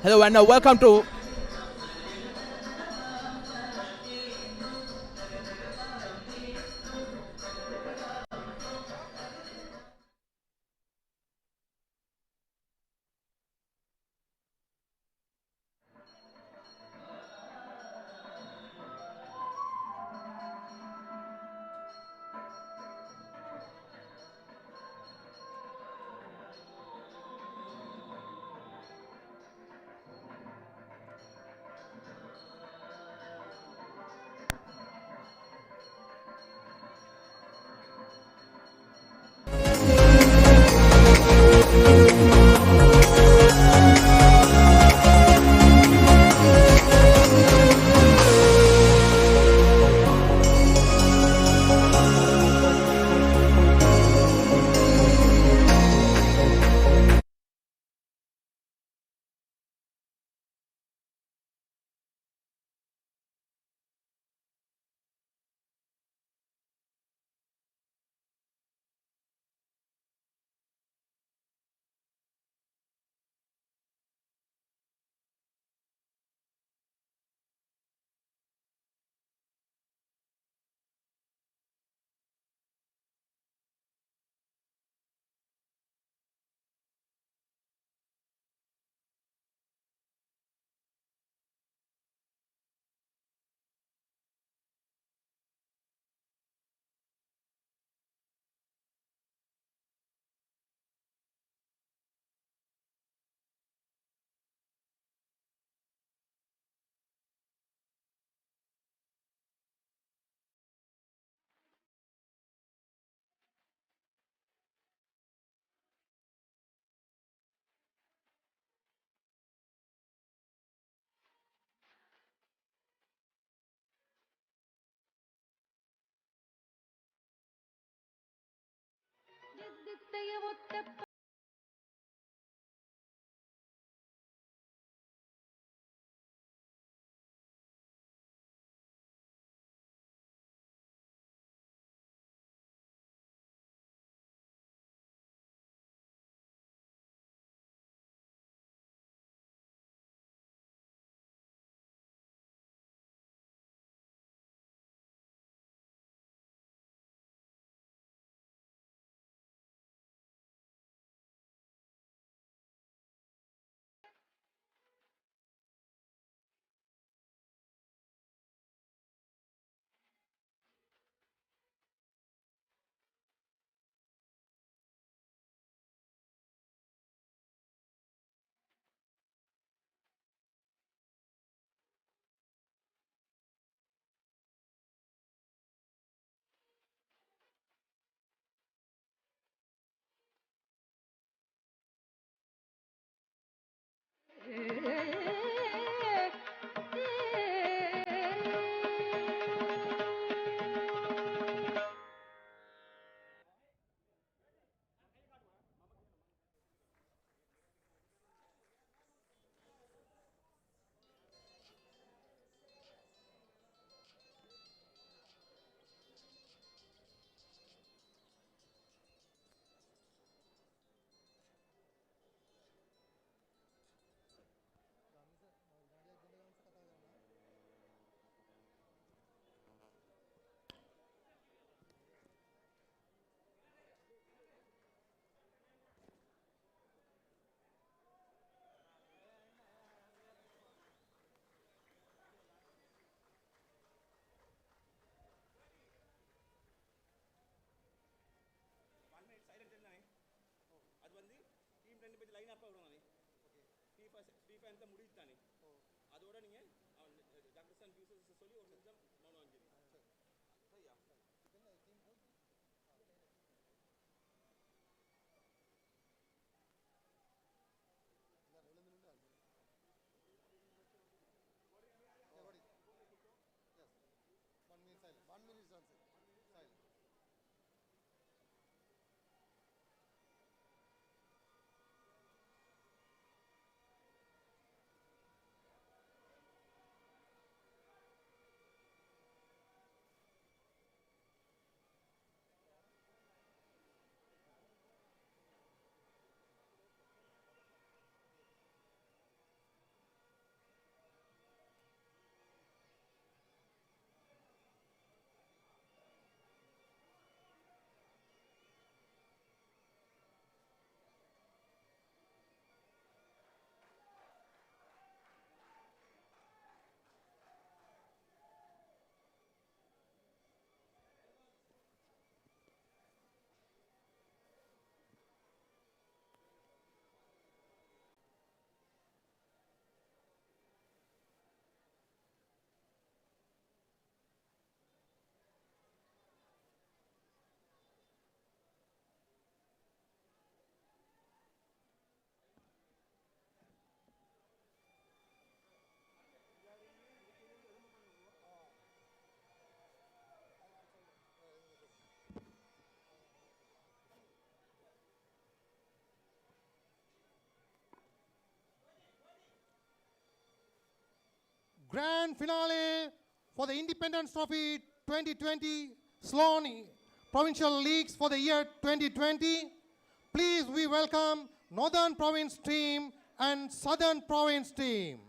Hello and welcome to Grand finale for the Independence Trophy 2020 Ceylon Provincial Leagues for the year 2020. Please we welcome Northern Province team and Southern Province team.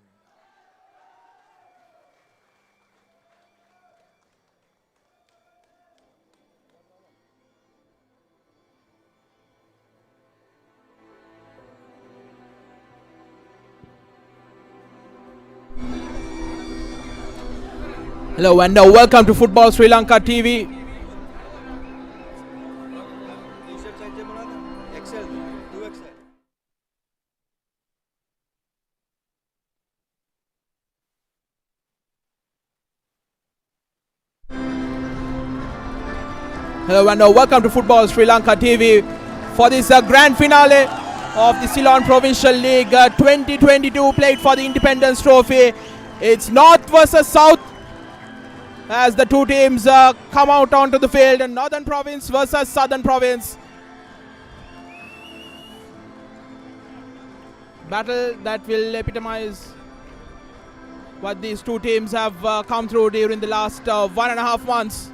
Hello and welcome to Football Sri Lanka TV. Hello and welcome to Football Sri Lanka TV for this grand finale of the Ceylon Provincial League 2022 played for the Independence Trophy. It's North versus South as the two teams come out onto the field, and Northern Province versus Southern Province. Battle that will epitomize what these two teams have come through during the last 1.5 months.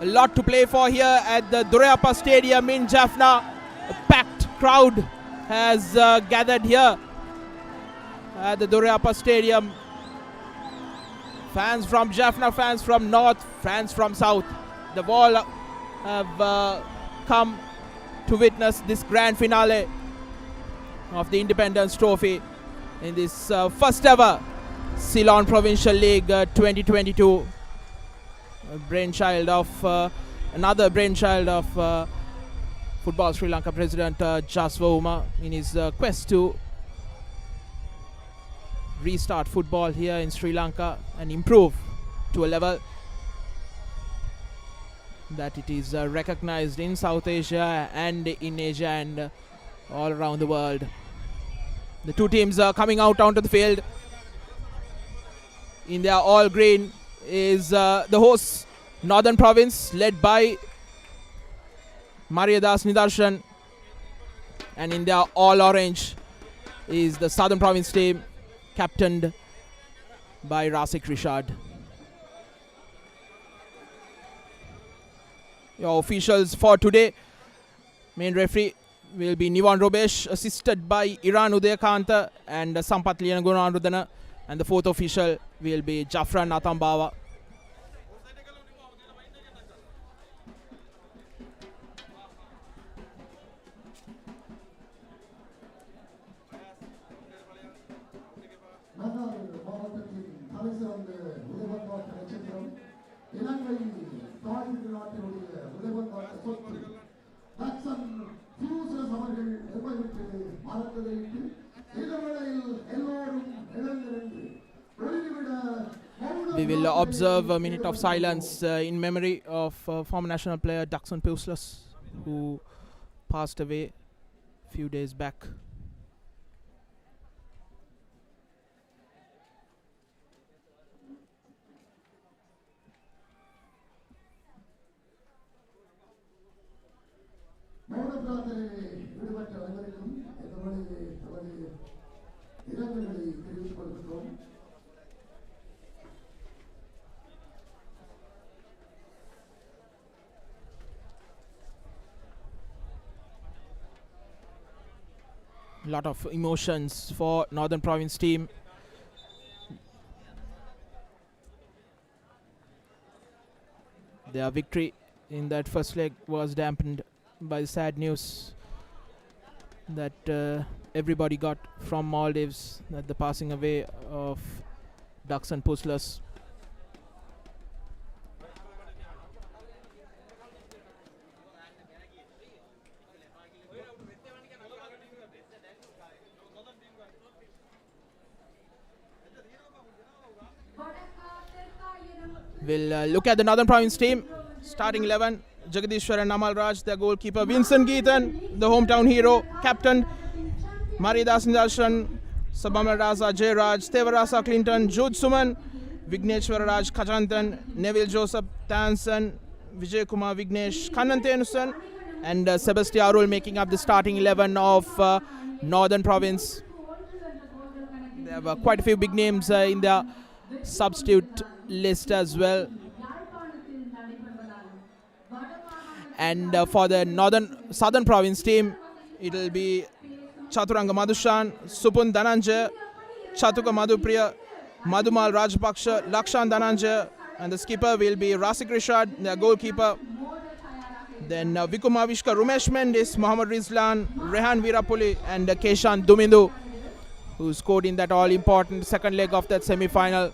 A lot to play for here at the Durayappa Stadium in Jaffna. A packed crowd has gathered here at the Durayappa Stadium. Fans from Jaffna, fans from North, fans from South. They've all have come to witness this grand finale of the Independence Trophy in this first ever Ceylon Provincial League 2022. Another brainchild of Football Sri Lanka President Jaswa Uma in his quest to restart football here in Sri Lanka and improve to a level that it is recognized in South Asia and in Asia and all around the world. The two teams are coming out onto the field. In their all green is the hosts, Northern Province, led by Mariadas Nidarshan, and in their all orange is the Southern Province team, captained by Rasik Rishad. Your officials for today: main referee will be Nivan Robesh, assisted by Iran Udayakanta and Sampath Lianagunarudana, and the fourth official will be Jafran Natambawa. We will observe a minute of silence in memory of former national player Daxon Puslas, who passed away a few days back. A lot of emotions for Northern Province team. Their victory in that first leg was dampened by the sad news that everybody got from Maldives, that the passing away of Daxon Puslas. We'll look at the Northern Province team. Starting 11, Jagadishwar and Amal Raj, their goalkeeper. Vincent Geethan, the hometown hero, captain. Maridas Nidarshan, Sabamar Raza, Jay Raj, Stevarasa Clinton, Jude Suman, Vigneshwar Raj Kajantan, Neville Joseph Tanson, Vijay Kumar Vignesh Kanantenusan, and Sebastian Arul making up the starting 11 of Northern Province. They have quite a few big names in their substitute list as well. And for the southern province team, it will be Chaturanga Madhushan, Supun Dhananjay, Chatuka Madhupriya, Madhumal Rajpaksha, Lakshan Dhananjay, and the skipper will be Rasik Rishad, the goalkeeper. Then Vikumavishka, Rumesh Mendis, Mohammad Rizlan, Rehan Virapuli, and Keshan Dumindu, who scored in that all-important second leg of that semi-final,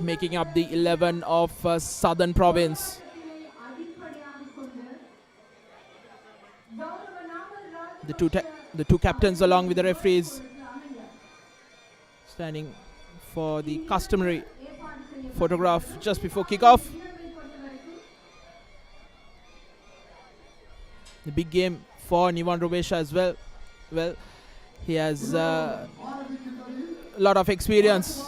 making up the 11 of Southern Province. The two captains along with the referees standing for the customary photograph just before kickoff. The big game for Nivan Rubesha as well. Well, he has a lot of experience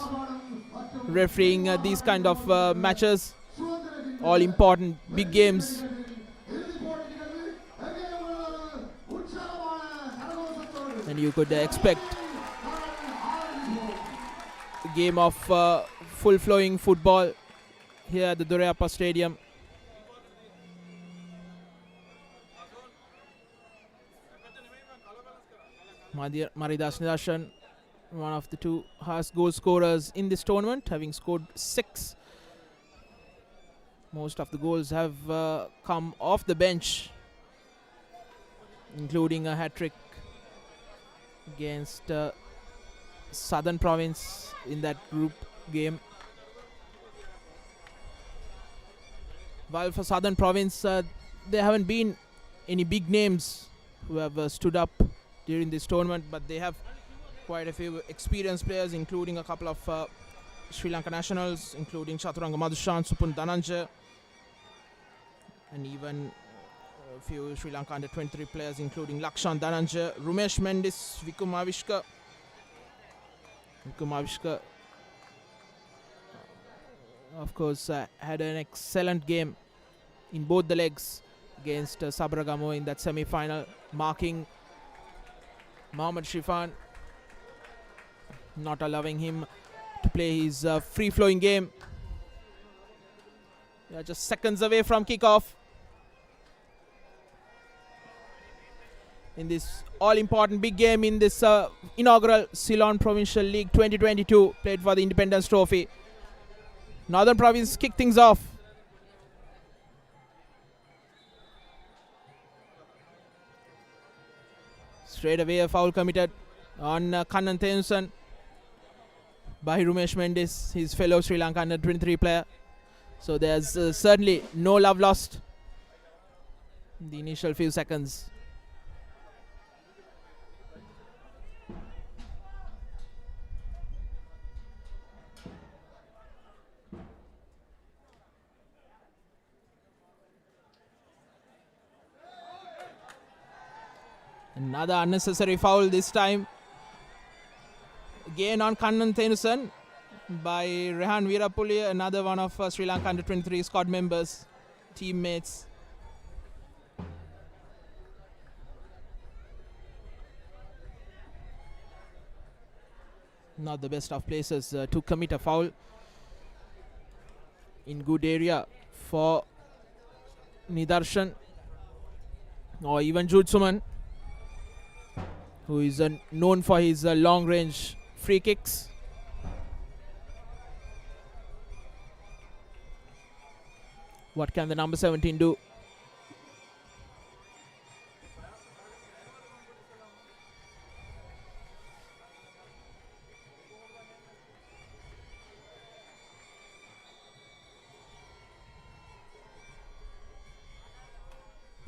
refereeing these kind of matches, all important big games. And you could expect a game of full-flowing football here at the Durayappa Stadium. Maridas Nidarshan, one of the two highest goal scorers in this tournament, having scored 6. Most of the goals have come off the bench, including a hat-trick against Southern Province in that group game. While for Southern Province, there haven't been any big names who have stood up during this tournament, but they have quite a few experienced players, including a couple of Sri Lanka nationals, including Chaturanga Madhushan, Supun Dhananjay, and even a few Sri Lanka under-23 players, including Lakshan Dhananjay, Rumesh Mendis, Vikumavishka. Vikumavishka, of course, had an excellent game in both the legs against Sabaragamo in that semi-final, marking Mohammad Shifan, not allowing him to play his free-flowing game. They are just seconds away from kickoff in this all-important big game in this inaugural Ceylon Provincial League 2022, played for the Independence Trophy. Northern Province kick things off. Straight away a foul committed on Kannan Thenusan by Rumesh Mendis, his fellow Sri Lanka under-23 player. So there's certainly no love lost in the initial few seconds. Another unnecessary foul this time. Again on Kannan Thenusan by Rehan Virapuli, another one of Sri Lanka under-23 squad members, teammates. Not the best of places to commit a foul. In good area for Nidarshan or even Jutsuman, who is known for his long-range free kicks. What can the number 17 do?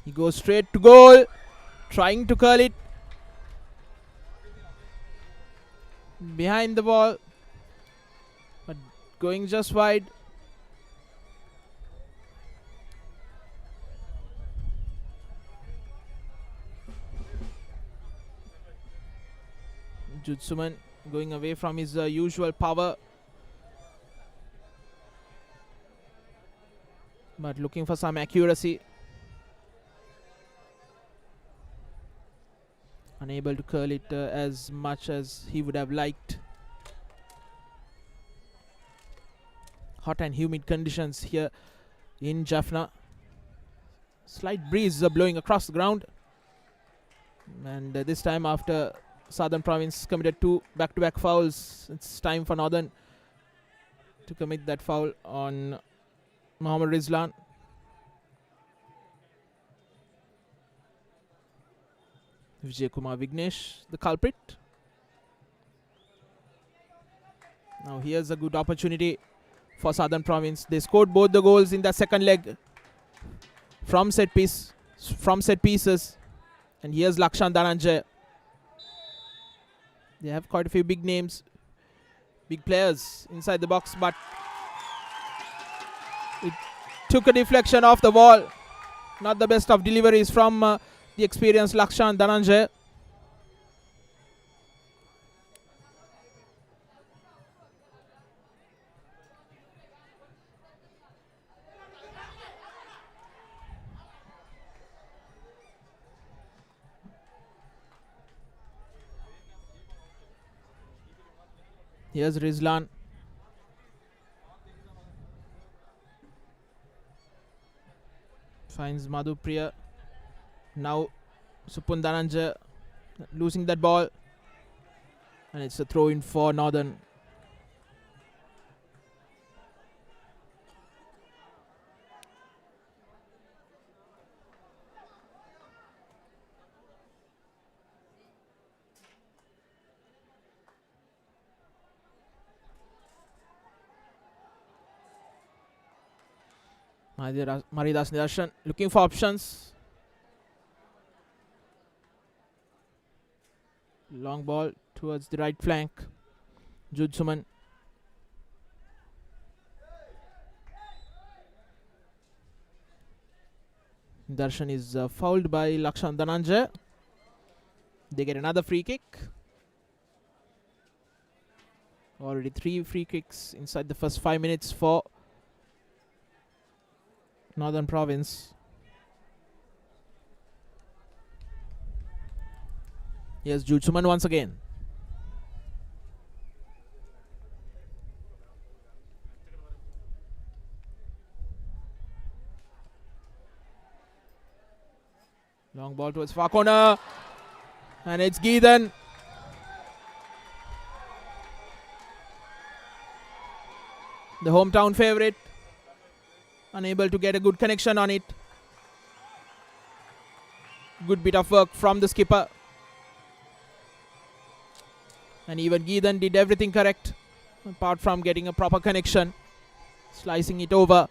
He goes straight to goal, trying to curl it behind the ball, but going just wide. Jutsuman going away from his usual power, but looking for some accuracy. Unable to curl it as much as he would have liked. hot and humid conditions here in Jaffna. Slight breeze blowing across the ground. And this time, after Southern Province committed 2 back-to-back fouls, it's time for Northern to commit that foul on Mohammad Rizlan. Vijay Kumar Vignesh, the culprit. Now here's a good opportunity for Southern Province. They scored both the goals in the second leg from set pieces. And here's Lakshan Dhananjay. They have quite a few big names, big players inside the box, but it took a deflection off the wall. Not the best of deliveries from the experienced Lakshan Dhananjay. Here's Rizlan. Finds Madhupriya. Now Supun Dhananjay losing that ball. And it's a throw in for Northern. Maridas Nidarshan looking for options. Long ball towards the right flank. Jude Suman. Darshan is fouled by Lakshan Dhananjay. They get another free kick. Already 3 free kicks inside the first 5 minutes for Northern Province. Here's Jude Suman once again. Long ball towards far corner. And it's Geethan. The hometown favourite. Unable to get a good connection on it. Good bit of work from the skipper. And even Geethan did everything correct, apart from getting a proper connection. Slicing it over.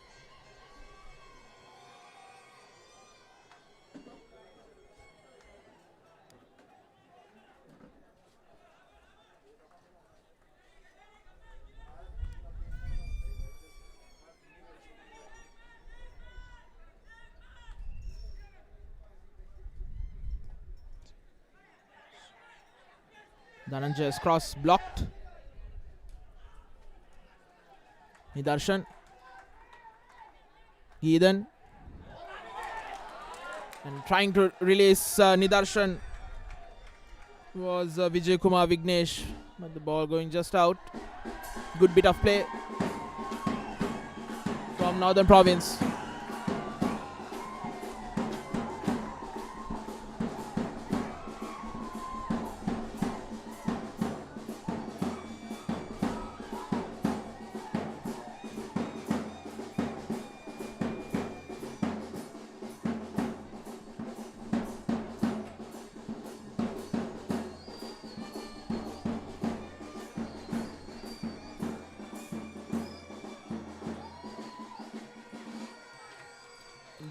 Dhananjay's cross blocked. Nidarshan. Geethan. And trying to release Nidarshan was Vijay Kumar Vignesh. But the ball going just out. Good bit of play from Northern Province.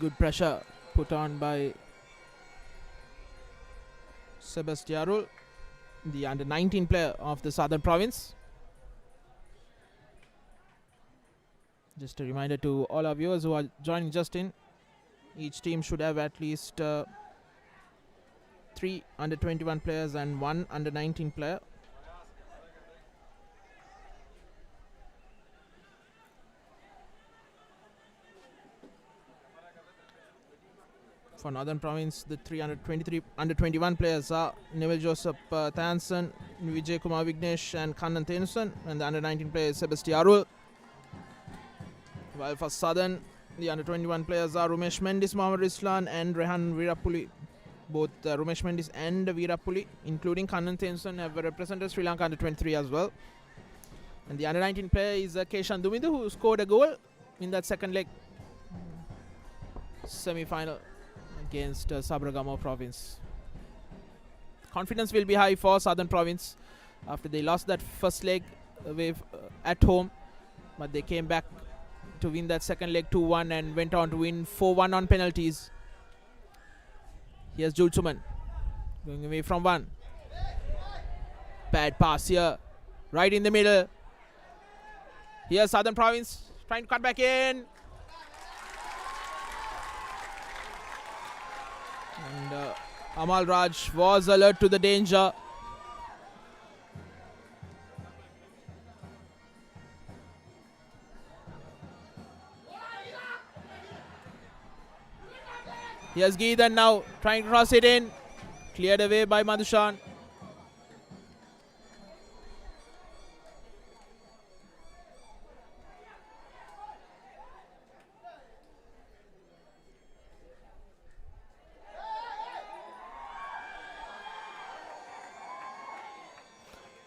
Good pressure put on by Sebastiarul, the under-19 player of the Southern Province. Just a reminder to all our viewers who are joining just in, each team should have at least 3 under-21 players and 1 under-19 player. For Northern Province, the 3 under-21 players are Neville Joseph Thanson, Vijay Kumar Vignesh and Kannan Tenusan, and the under-19 player is Sebastiarul. While for Southern, the under 21 players are Rumesh Mendis, Mohammad Rislan, and Rehan Virapuli. Both Rumesh Mendis and Virapuli, including Kannan Thenson, have represented Sri Lanka under 23 as well. And the under 19 player is Keshan Dumindu, who scored a goal in that second leg semi-final against Sabaragamuwa Province. Confidence will be high for Southern Province after they lost that first leg away at home, but they came back to win that second leg 2-1 and went on to win 4-1 on penalties. Here's Julsuman going away from one. Bad pass here, right in the middle. Here's Southern Province trying to cut back in. And Amal Raj was alert to the danger. Here's Geethan now trying to cross it in. Cleared away by Madhushan.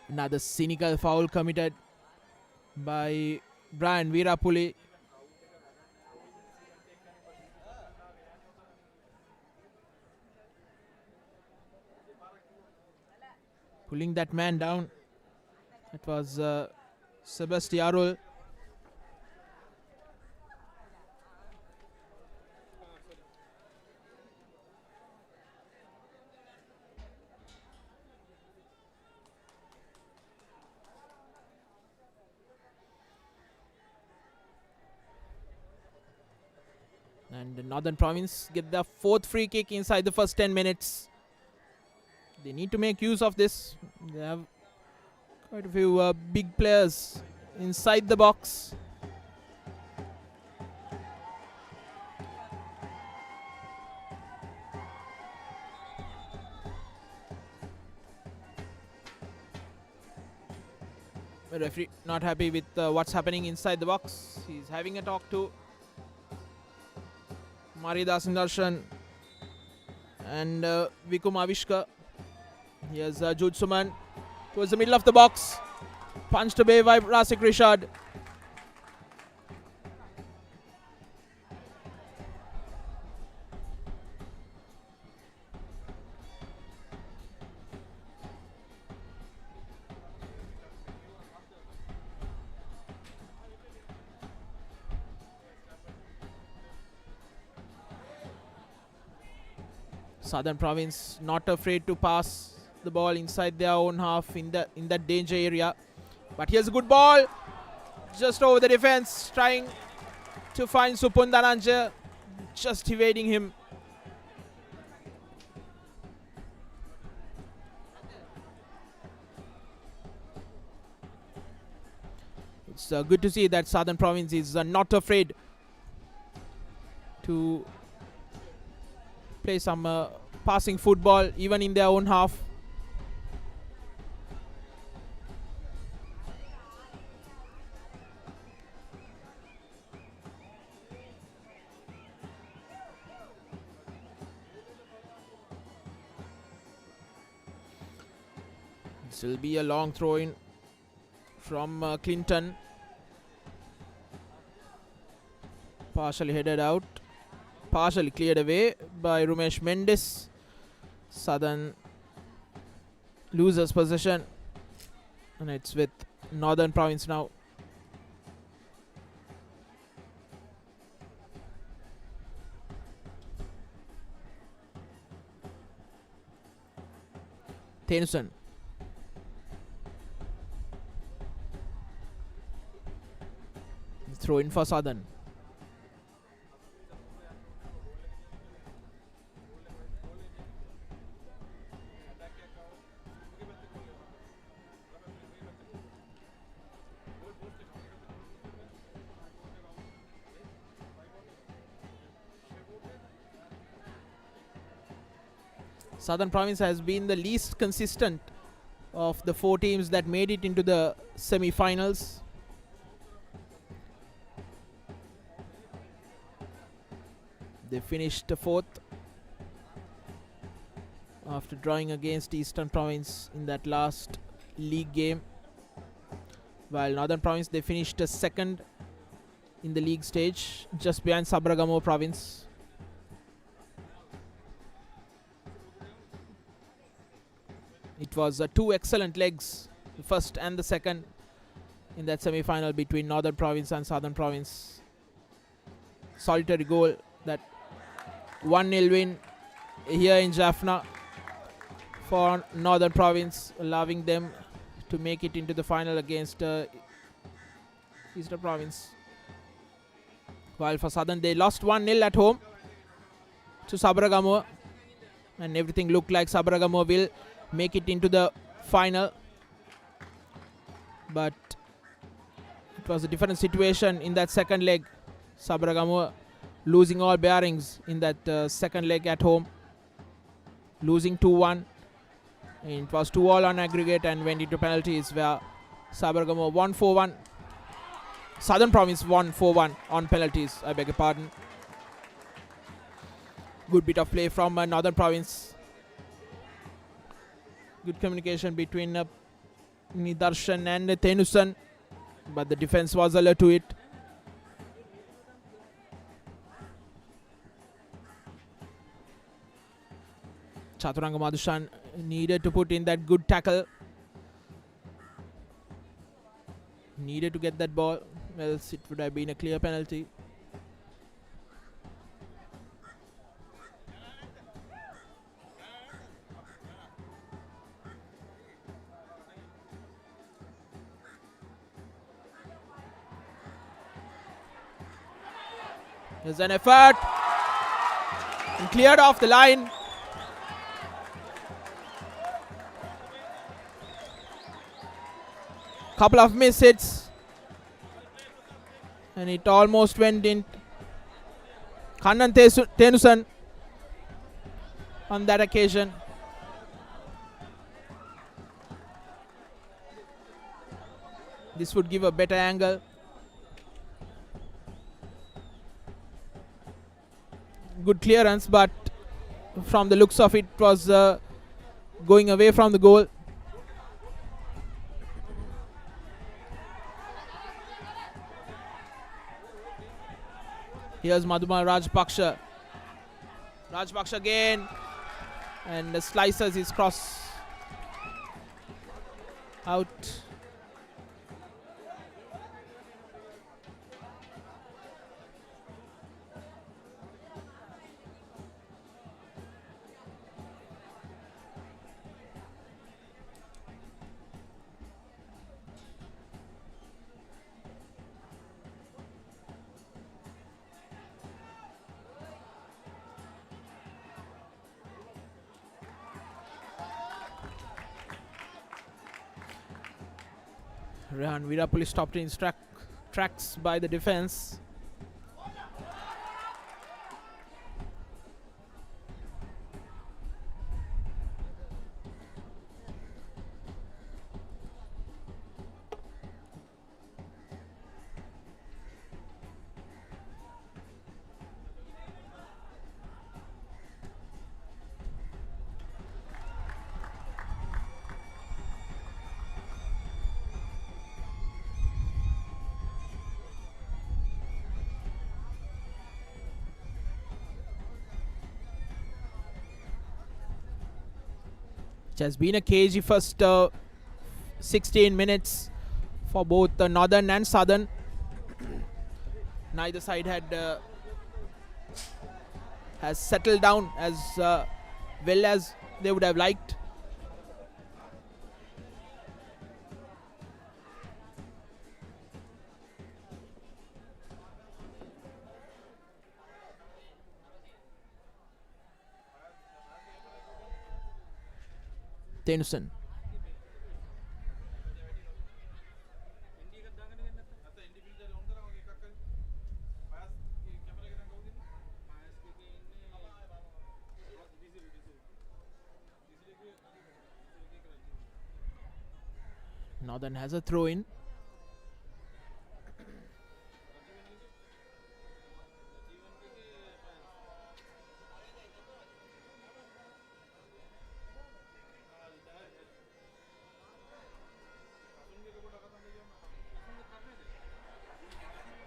Another cynical foul committed by Brian Virapuli. Pulling that man down. It was Sebastiarul. And the Northern Province get the fourth free kick inside the first 10 minutes. They need to make use of this. They have quite a few big players inside the box. The referee not happy with what's happening inside the box. He's having a talk to Marida Sindarshan and Vikum Avishka. Here's Julsuman towards the middle of the box. Punched away by Rasik Rishad. Southern Province not afraid to pass the ball inside their own half in that danger area. But here's a good ball just over the defense, trying to find Supun Dhananjaya, just evading him. It's good to see that Southern Province is not afraid to play some passing football even in their own half. This will be a long throw in from Clinton. Partially headed out. Partially cleared away by Rumesh Mendis. Southern loses possession, and it's with Northern Province now. Tennyson. Throw in for Southern. Southern Province has been the least consistent of the four teams that made it into the semi-finals. They finished fourth after drawing against Eastern Province in that last league game, while Northern Province they finished second in the league stage, just behind Sabaragamuwa Province. It was two excellent legs, the first and the second, in that semi-final between Northern Province and Southern Province. Solitary goal, that 1-0 win here in Jaffna for Northern Province, allowing them to make it into the final against Eastern Province. While for Southern, they lost 1-0 at home to Sabaragamuwa, and everything looked like Sabaragamuwa will make it into the final. But it was a different situation in that second leg. Sabaragamuwa losing all bearings in that second leg at home, losing 2-1. It was 2-all on aggregate and went into penalties, where Sabaragamuwa won 4-1. Southern Province won 4-1 on penalties, I beg your pardon. Good bit of play from Northern Province. Good communication between Nidarshan and Tenusan, but the defense was alert to it. Chaturanga Madhushan needed to put in that good tackle. Needed to get that ball, else it would have been a clear penalty. There's an effort and cleared off the line. Couple of miss hits and it almost went in. Kannan Tenusan on that occasion. This would give a better angle. Good clearance, but from the looks of it was going away from the goal. Here's Madhumar Rajpaksha. Rajpaksha again, and slices his cross out. Rehan Virapulli stopped in his tracks by the defense. It has been a cagey first 16 minutes for both the Northern and Southern. Neither side has settled down as well as they would have liked. Tenusan. Northern has a throw in.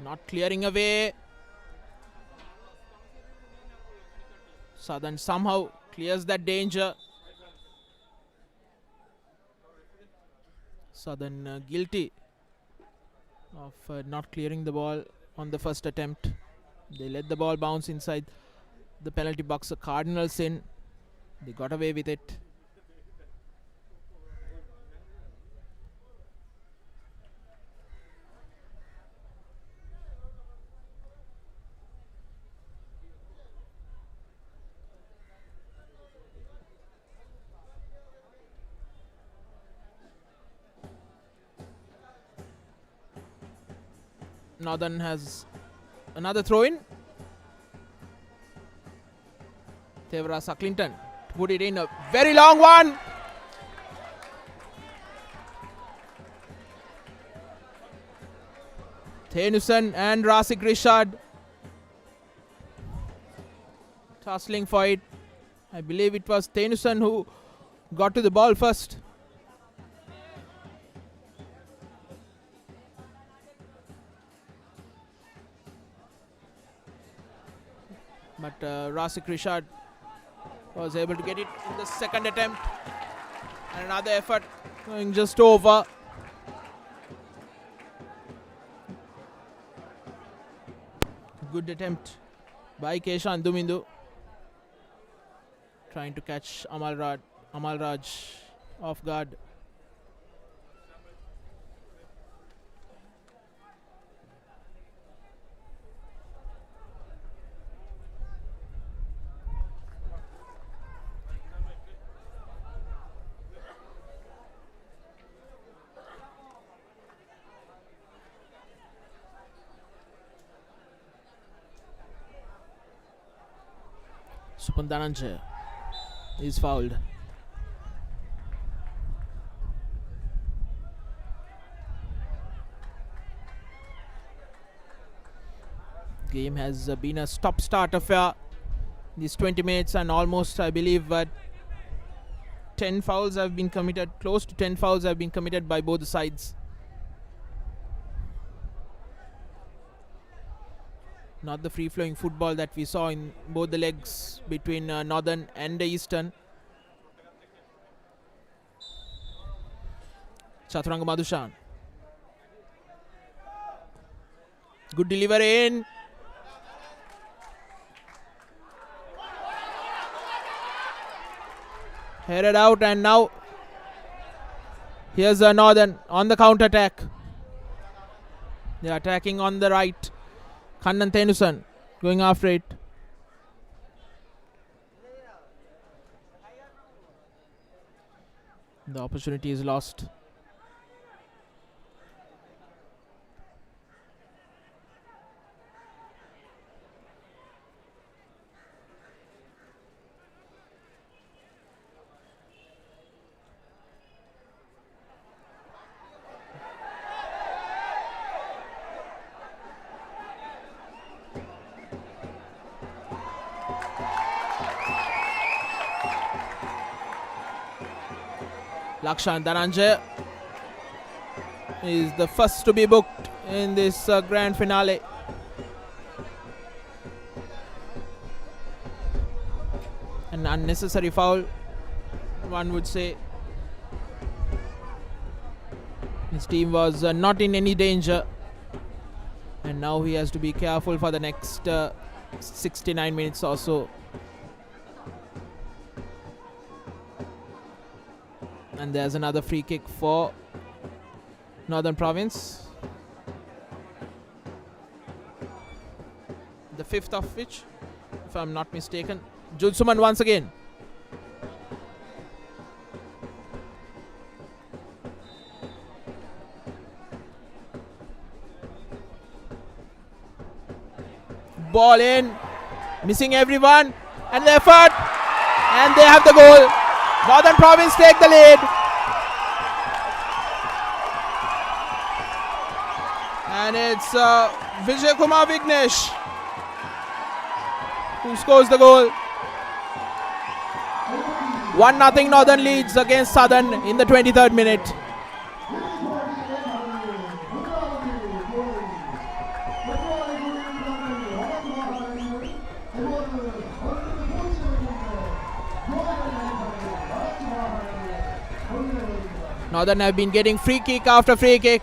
Not clearing away. Southern somehow clears that danger. Southern guilty of not clearing the ball on the first attempt. They let the ball bounce inside the penalty box. The Cardinals in. They got away with it. Northern has another throw in. Tevra Sucklington to put it in, a very long one. Thenusan and Rasik Rishad tussling for it. I believe it was Thenusan who got to the ball first. But Rasik Rishad was able to get it in the second attempt. And another effort going just over. Good attempt by Keshan Dumindu. Trying to catch Amal Raj off guard. Supandananje is fouled. Game has been a stop-start affair these 20 minutes, and almost, I believe, 10 fouls have been committed. Close to 10 fouls have been committed by both the sides. Not the free-flowing football that we saw in both the legs between Northern and the Eastern. Chaturanga Madhushan. Good delivery in. Headed out, and now here's Northern on the counter-attack. They are attacking on the right. Kannan Thenusan going after it. The opportunity is lost. Lakshan Dhananjay is the first to be booked in this grand finale. An unnecessary foul, one would say. His team was not in any danger, and now he has to be careful for the next 69 minutes or so. And there's another free kick for Northern Province. The fifth of which, if I'm not mistaken. Julsuman once again. Ball in. Missing everyone. And the effort. And they have the goal. Northern Province take the lead. And it's Vijay Kumar Vignesh who scores the goal. 1-0 Northern leads against Southern in the 23rd minute. Northern have been getting free kick after free kick,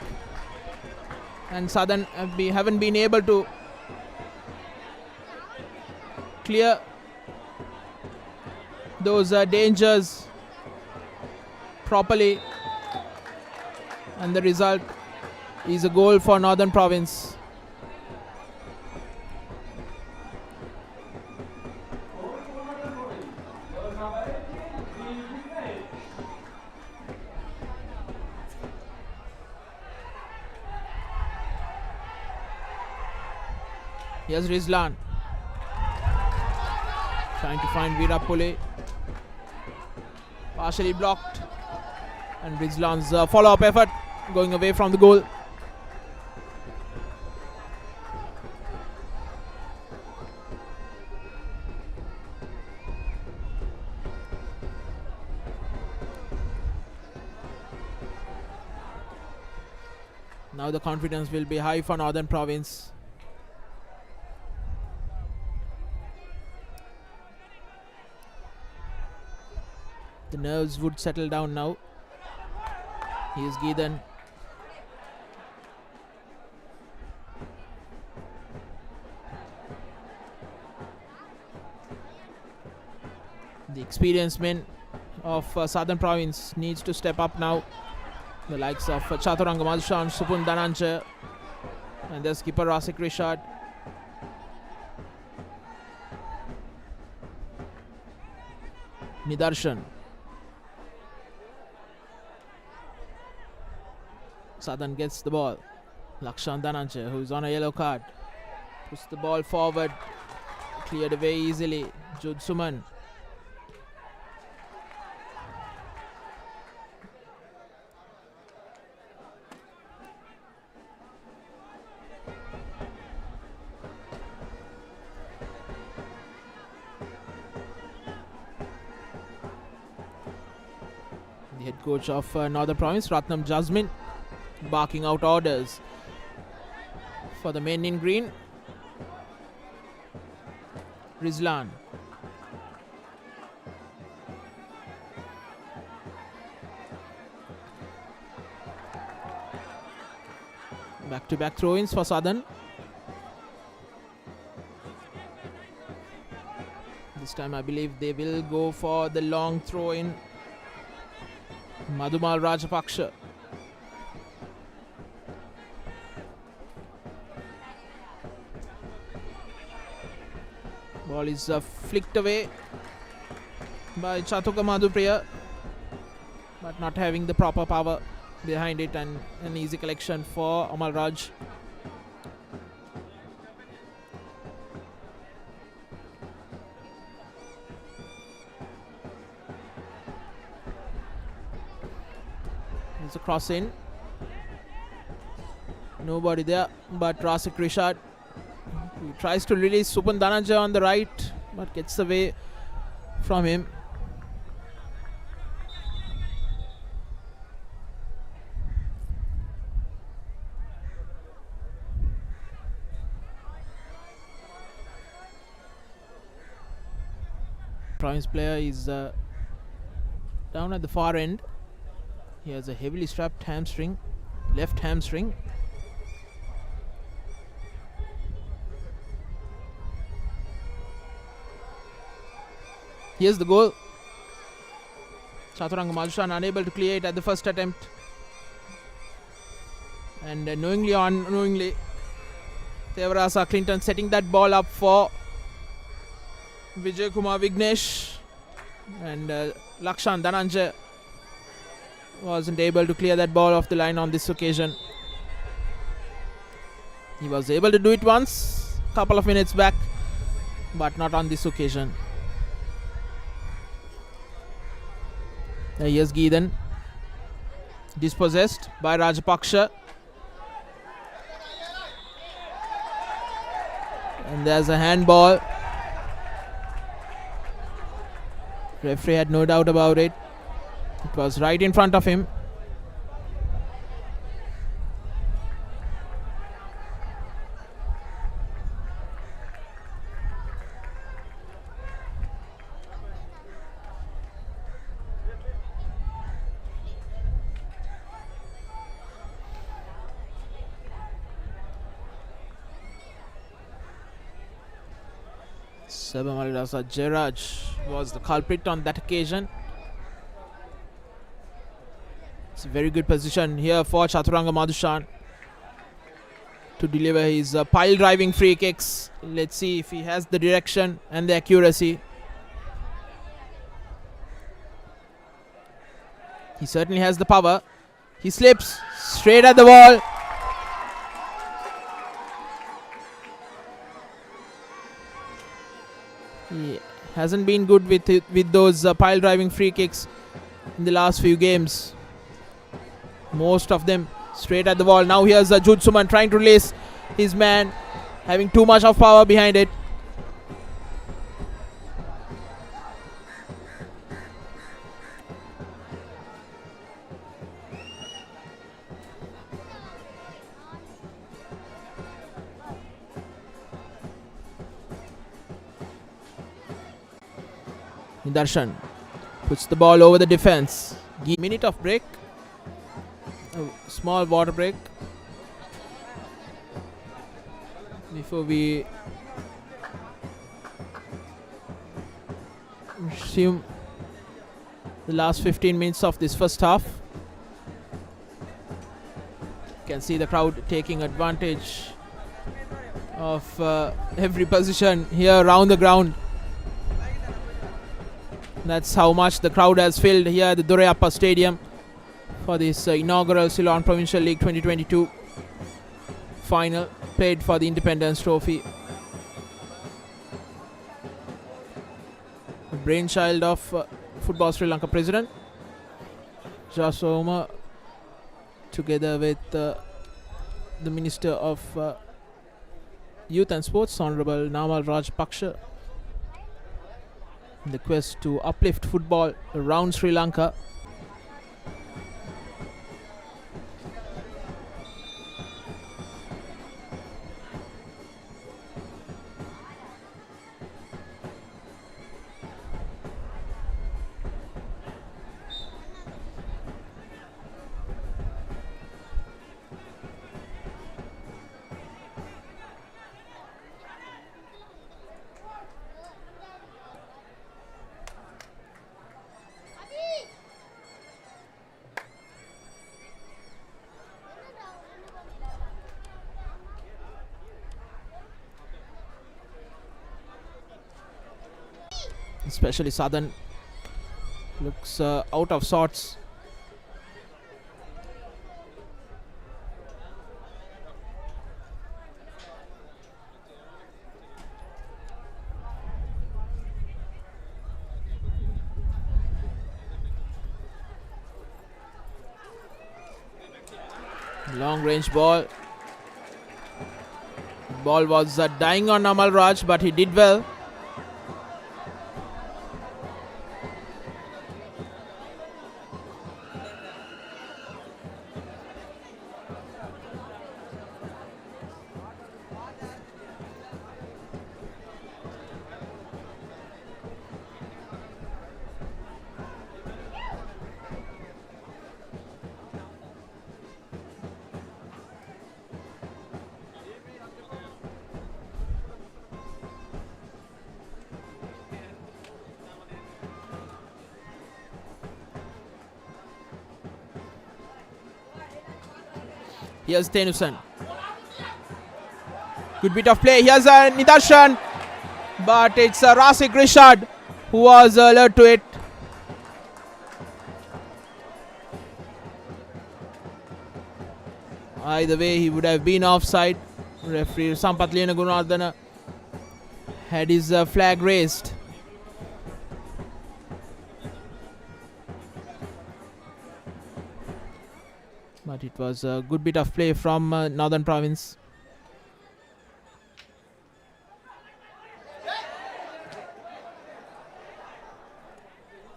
and Southern haven't been able to clear those dangers properly, and the result is a goal for Northern Province. Here's Rizlan trying to find Virapule, partially blocked, and Rizlan's follow-up effort going away from the goal. Now the confidence will be high for Northern Province. The nerves would settle down now. Here's Geethan. The experienced men of Southern Province needs to step up now. The likes of Chaturanga Madhushan, Supun Dhananjay, and there's skipper Rasik Rishad. Nidarshan. Southern gets the ball. Lakshan Dhananjay, who's on a yellow card, puts the ball forward, cleared away easily. Jude Suman. The head coach of Northern Province, Ratnam Jasmine, barking out orders for the men in green. Rizlan. Back-to-back throw-ins for Southern. This time I believe they will go for the long throw-in. Madhumal Rajapaksha. Ball is flicked away by Chatuka Madhupriya, but not having the proper power behind it, and an easy collection for Amal Raj. There's a cross in. Nobody there but Rasik Rishad. He tries to release Supan Dhananjay on the right, but gets away from him. Province player is down at the far end. He has a heavily strapped hamstring, left hamstring. Here's the goal. Chaturanga Madhushan unable to clear it at the first attempt. And knowingly or unknowingly, Devarasa Clinton setting that ball up for Vijay Kumar Vignesh. And Lakshan Dhananjay wasn't able to clear that ball off the line on this occasion. He was able to do it once, a couple of minutes back, but not on this occasion. Here's Geethan, dispossessed by Rajapaksha. And there's a handball. Referee had no doubt about it. It was right in front of him. Sabamalirasa Jairaj was the culprit on that occasion. It's a very good position here for Chaturanga Madhushan to deliver his pile driving free kicks. Let's see if he has the direction and the accuracy. He certainly has the power. He slips straight at the wall. He hasn't been good with those pile driving free kicks in the last few games. Most of them straight at the wall. Now here's Jude Suman trying to release his man, having too much of power behind it. Nidarshan puts the ball over the defense. Minute of break. A small water break before we resume the last 15 minutes of this first half. You can see the crowd taking advantage of every position here around the ground. That's how much the crowd has filled here at the Durayappa Stadium for this inaugural Ceylon Provincial League 2022 final played for the Independence Trophy. The brainchild of Football Sri Lanka President Jasoma, together with the Minister of Youth and Sports, Honorable Namal Rajpaksha, in the quest to uplift football around Sri Lanka. Especially Southern looks out of sorts. Long range ball. Ball was dying on Namal Raj, but he did well. Here's Tenusan. Good bit of play. Here's a Nidarshan. But it's Rasik Rishad who was alert to it. Either way, he would have been offside. Referee Sampath Lena Gunardana had his flag raised. But it was a good bit of play from Northern Province.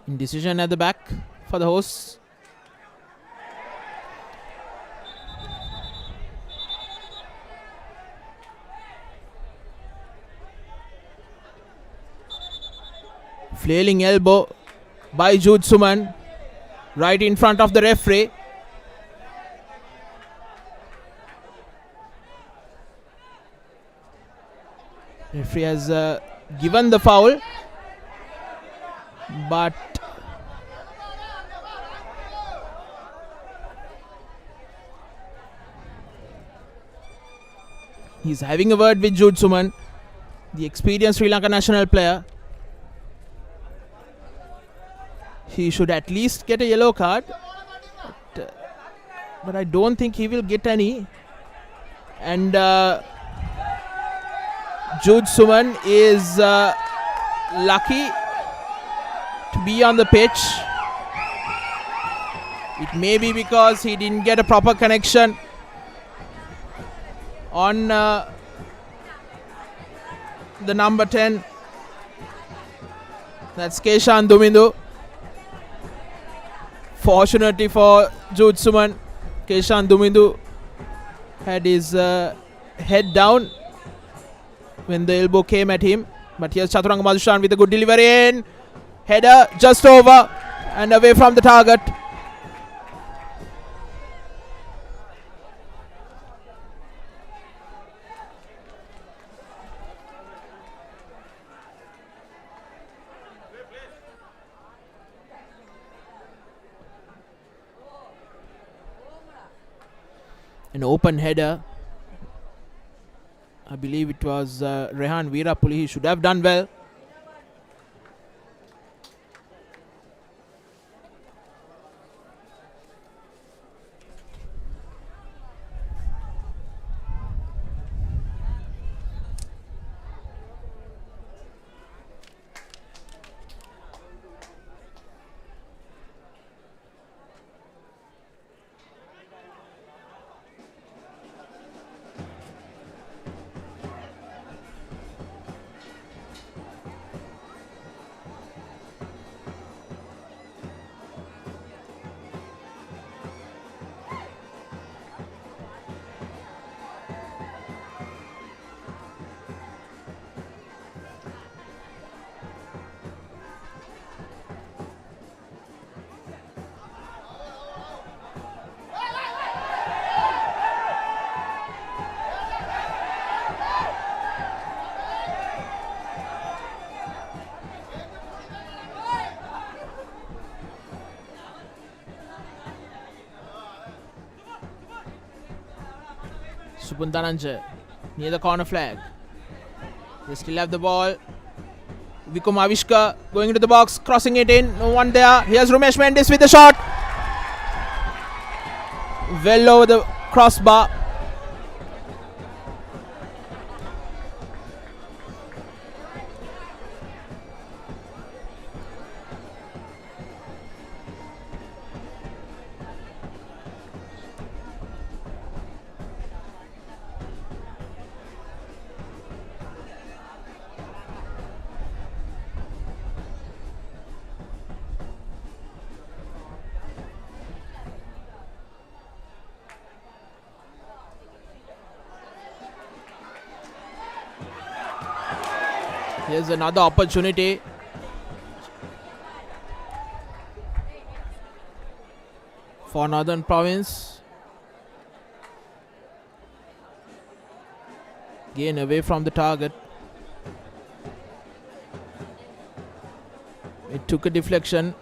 Indecision at the back for the hosts. Flailing elbow by Jude Suman right in front of the referee. Referee has given the foul, but he's having a word with Jude Suman, the experienced Sri Lanka national player. He should at least get a yellow card, but I don't think he will get any. And Jude Suman is lucky to be on the pitch. It may be because he didn't get a proper connection on the number 10. That's Keshan Dumindu. Fortunately for Jude Suman, Keshan Dumindu had his head down when the elbow came at him. But here's Chaturanga Madhushan with a good delivery in. Header just over and away from the target. An open header. I believe it was Rehan Veerapuli. He should have done well. Subun Dhananjay near the corner flag. They still have the ball. Vikum Avishka going into the box, crossing it in. No one there. Here's Rumesh Mendes with the shot. Well over the crossbar. Here's another opportunity. For Northern Province. Again away from the target. It took a deflection.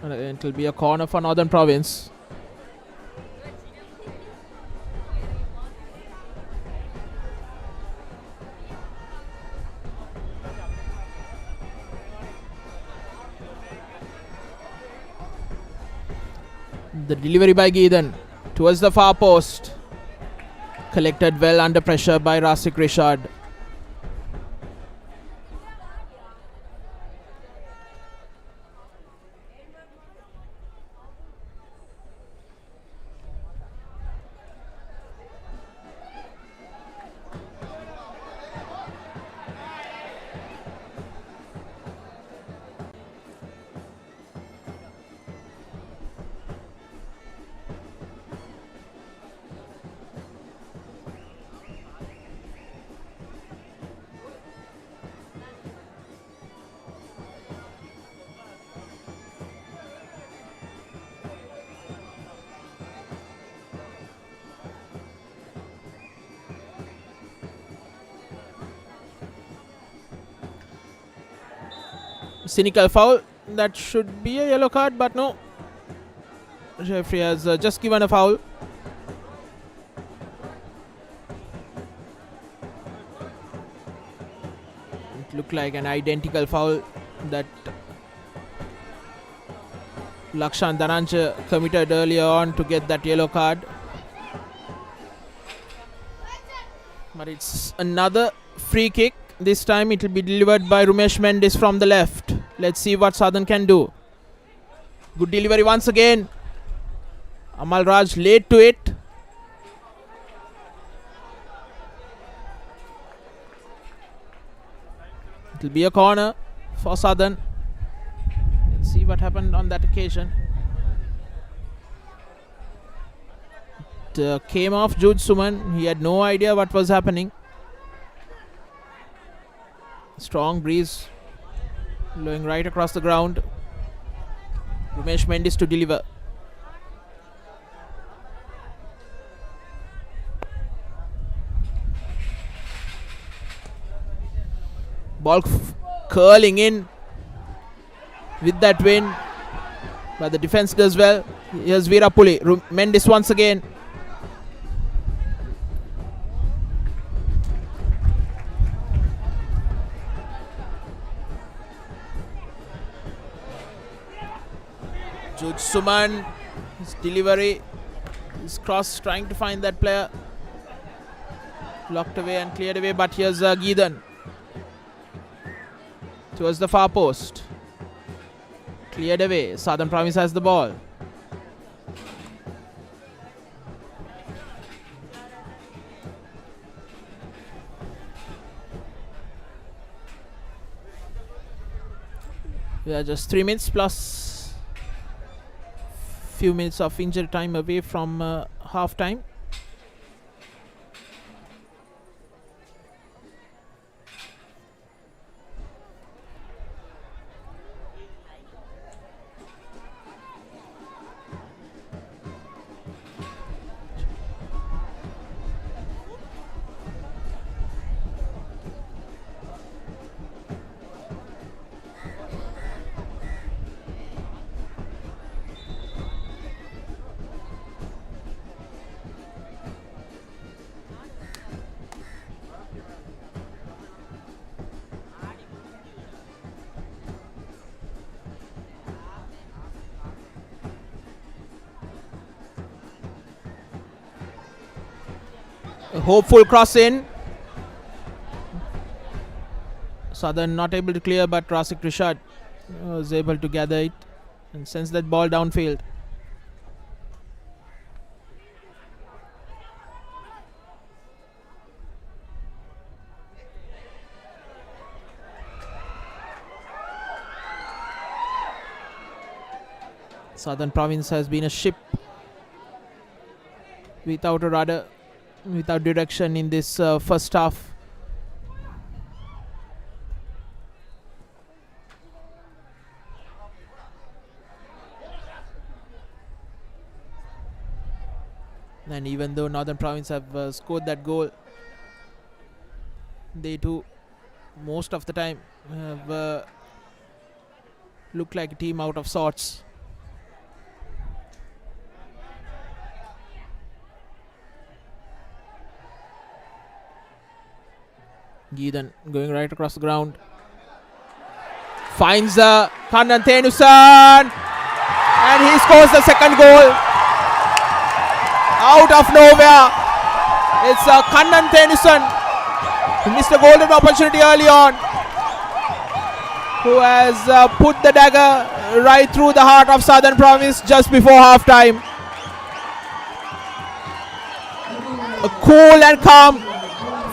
And it will be a corner for Northern Province. The delivery by Geethan towards the far post. Collected well under pressure by Rasik Rishad. Cynical foul. That should be a yellow card, but no. Referee has just given a foul. It looked like an identical foul that Lakshan Dhananjay committed earlier on to get that yellow card. But it's another free kick. This time it will be delivered by Rumesh Mendis from the left. Let's see what Southern can do. Good delivery once again. Amal Raj late to it. It will be a corner for Southern. Let's see what happened on that occasion. It came off Jude Suman. He had no idea what was happening. Strong breeze blowing right across the ground. Rumesh Mendis to deliver. Ball curling in with that win, but the defense does well. Here's Veerapuli. Mendis once again. Jude Suman, his delivery, his cross, trying to find that player. Blocked away and cleared away, but here's Geethan towards the far post. Cleared away. Southern Province has the ball. We are just 3 minutes plus few minutes of injury time away from half time. A hopeful cross in. Southern not able to clear, but Rasik Rishad was able to gather it and sends that ball downfield. Southern Province has been a ship without a rudder, without direction in this first half. And even though Northern Province have scored that goal, they too most of the time have looked like a team out of sorts. Geethan going right across the ground. Finds Kannan Thenusan, and he scores the second goal. Out of nowhere, it's Kannan Thenusan, who missed a golden opportunity early on, who has put the dagger right through the heart of Southern Province just before half time. A cool and calm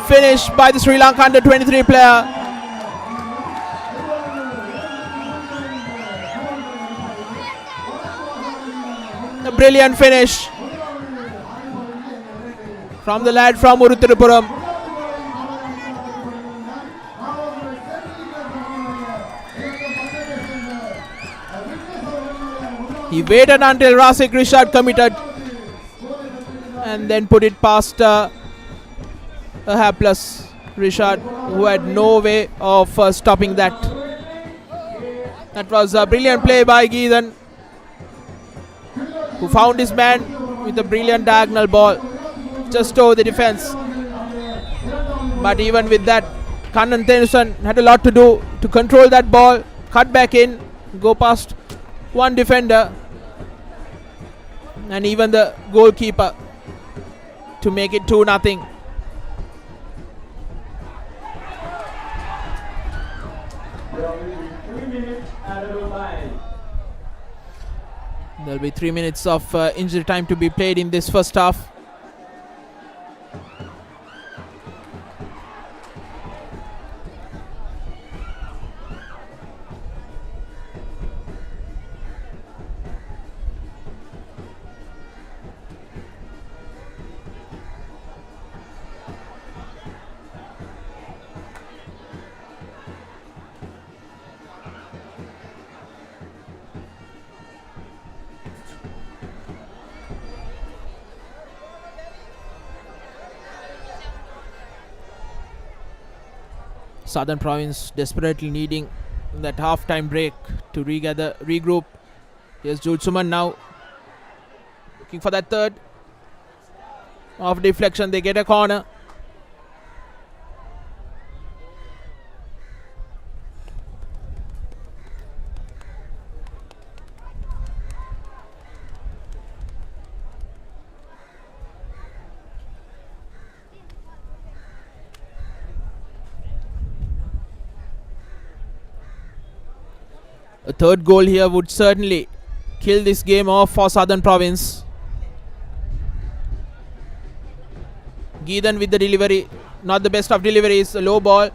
finish by the Sri Lanka under-23 player. A brilliant finish from the lad from Uruttipuram. He waited until Rasik Rishad committed and then put it past a hapless Rishad, who had no way of stopping that. That was a brilliant play by Geethan, who found his man with a brilliant diagonal ball just over the defense. But even with that, Kannan Thenusan had a lot to do to control that ball, cut back in, go past one defender and even the goalkeeper to make it 2-0. There'll be 3 minutes of injury time to be played in this first half. Southern Province desperately needing that half-time break to regroup. Here's Jude Suman now, looking for that third. Off deflection, they get a corner. A third goal here would certainly kill this game off for Southern Province. Geethan with the delivery, not the best of deliveries, a low ball.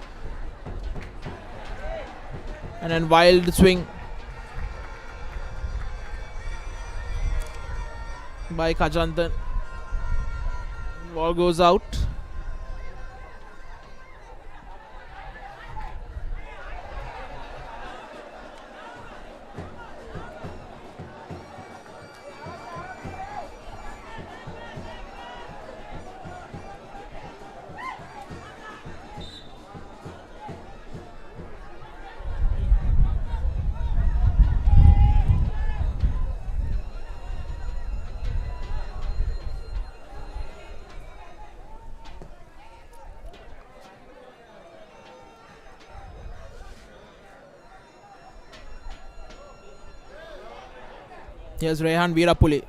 And then wild swing by Kajantan. Ball goes out. Here's Rehan Veerapuli.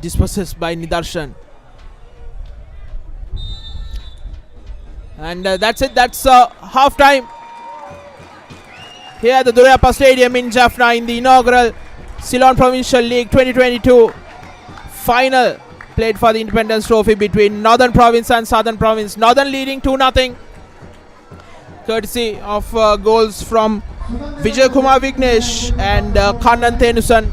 Dispossessed by Nidarshan. And that's it. That's half time here at the Durayappa Stadium in Jaffna in the inaugural Ceylon Provincial League 2022 final played for the Independence Trophy between Northern Province and Southern Province. Northern leading 2-0 courtesy of goals from Vijay Kumar Vignesh and Kannan Thenusan.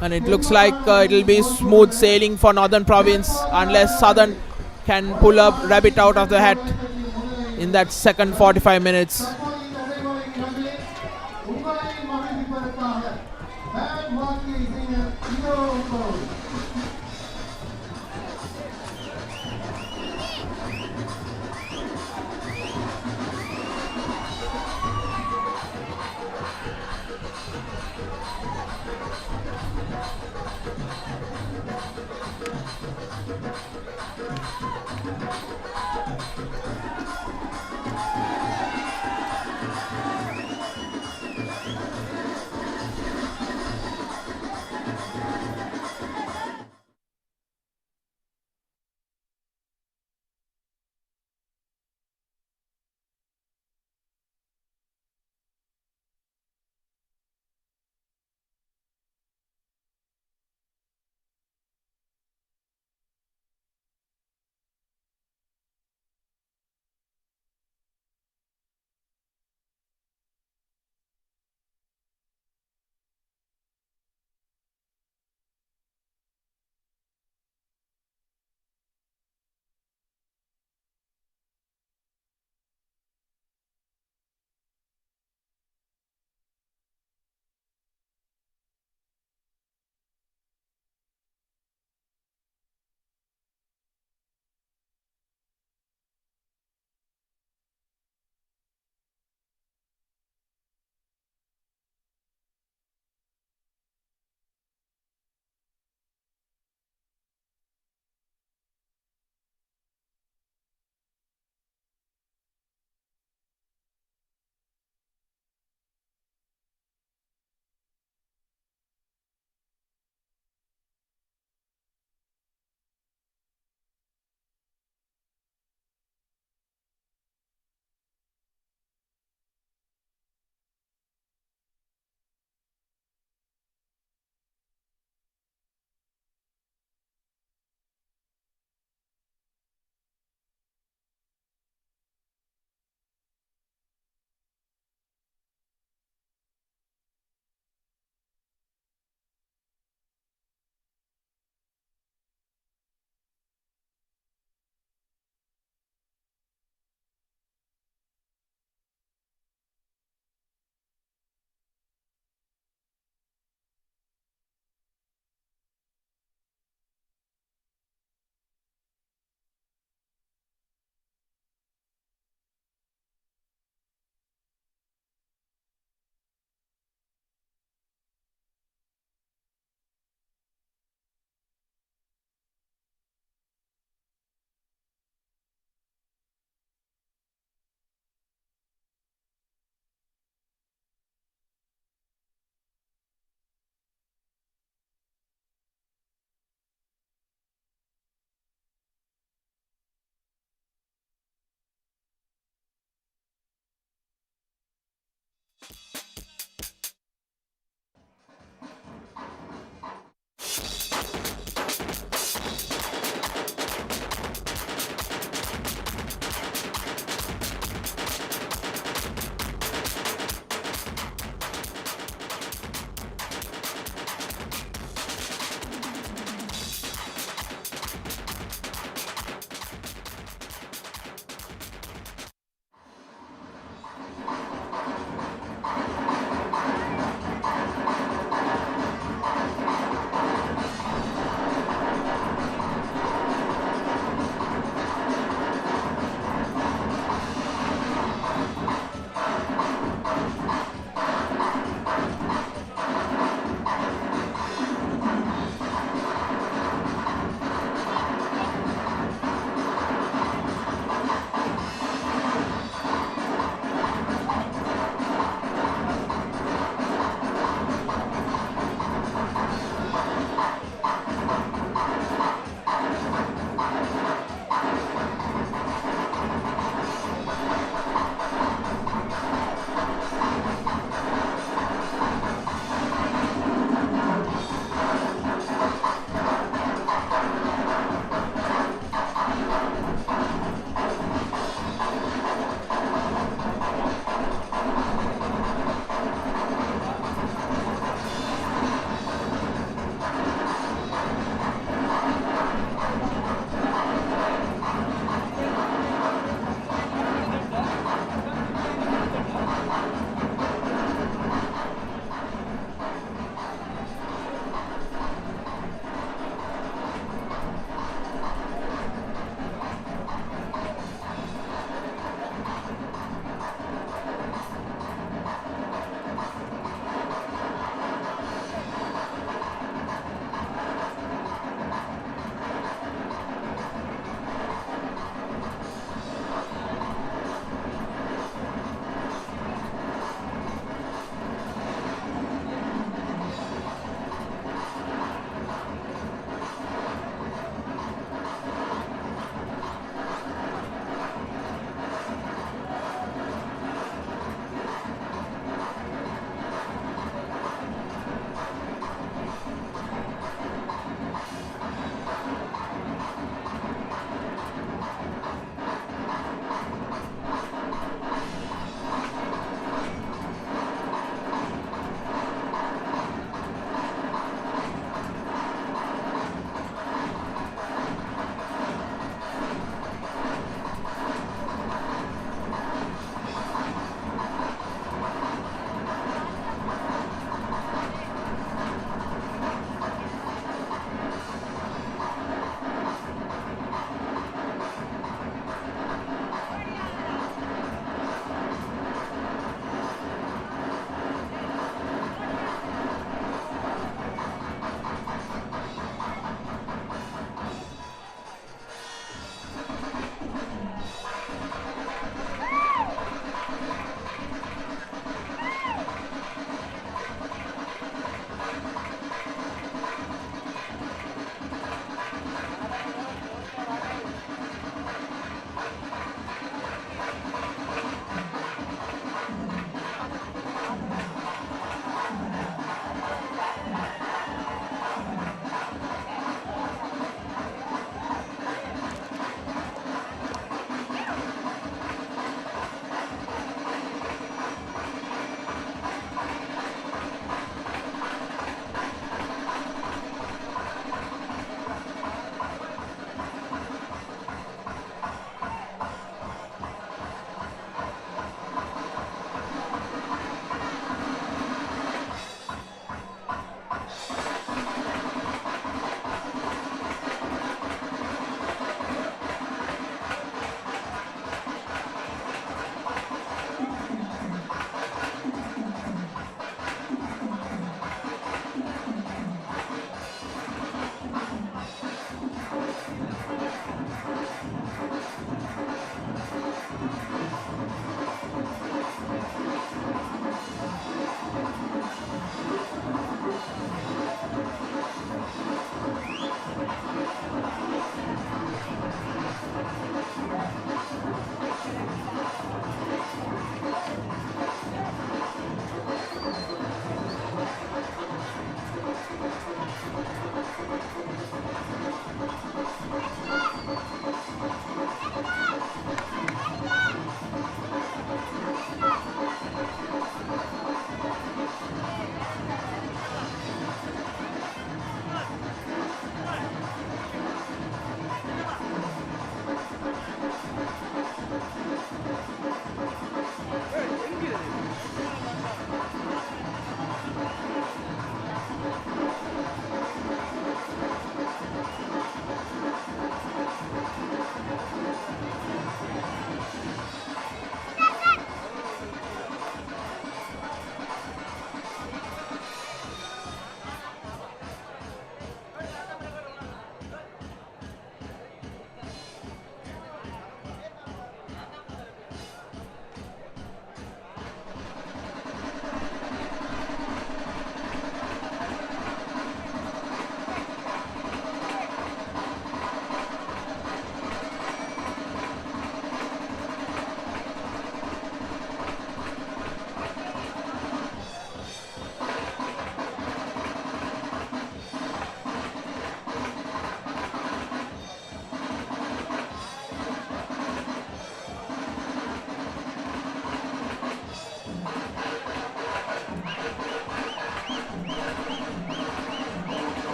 And it looks like it'll be smooth sailing for Northern Province unless Southern can pull a rabbit out of the hat in that second 45 minutes.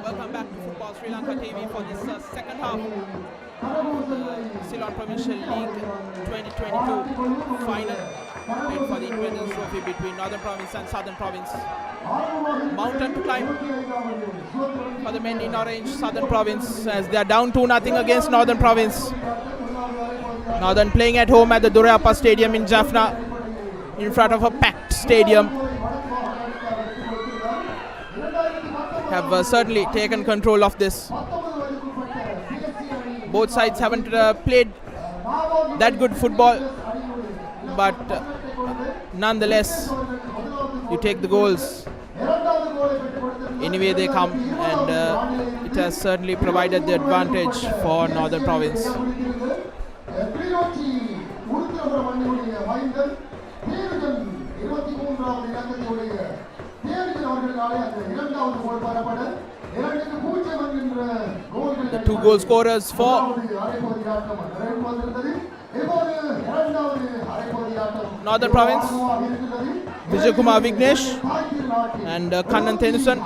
Welcome back to Football Sri Lanka TV for this second half of the Ceylon Provincial League 2022 final played for the Independence Trophy between Northern Province and Southern Province. Mountain to climb for the men in orange, Southern Province, as they are down 2-0 against Northern Province. Northern playing at home at the Durayappa Stadium in Jaffna in front of a packed stadium. have certainly taken control of this. Both sides haven't played that good football, but nonetheless, you take the goals. Anyway they come, and it has certainly provided the advantage for Northern Province. The two goal scorers for Northern Province, Vijay Kumar Vignesh and Kannan Tenusan.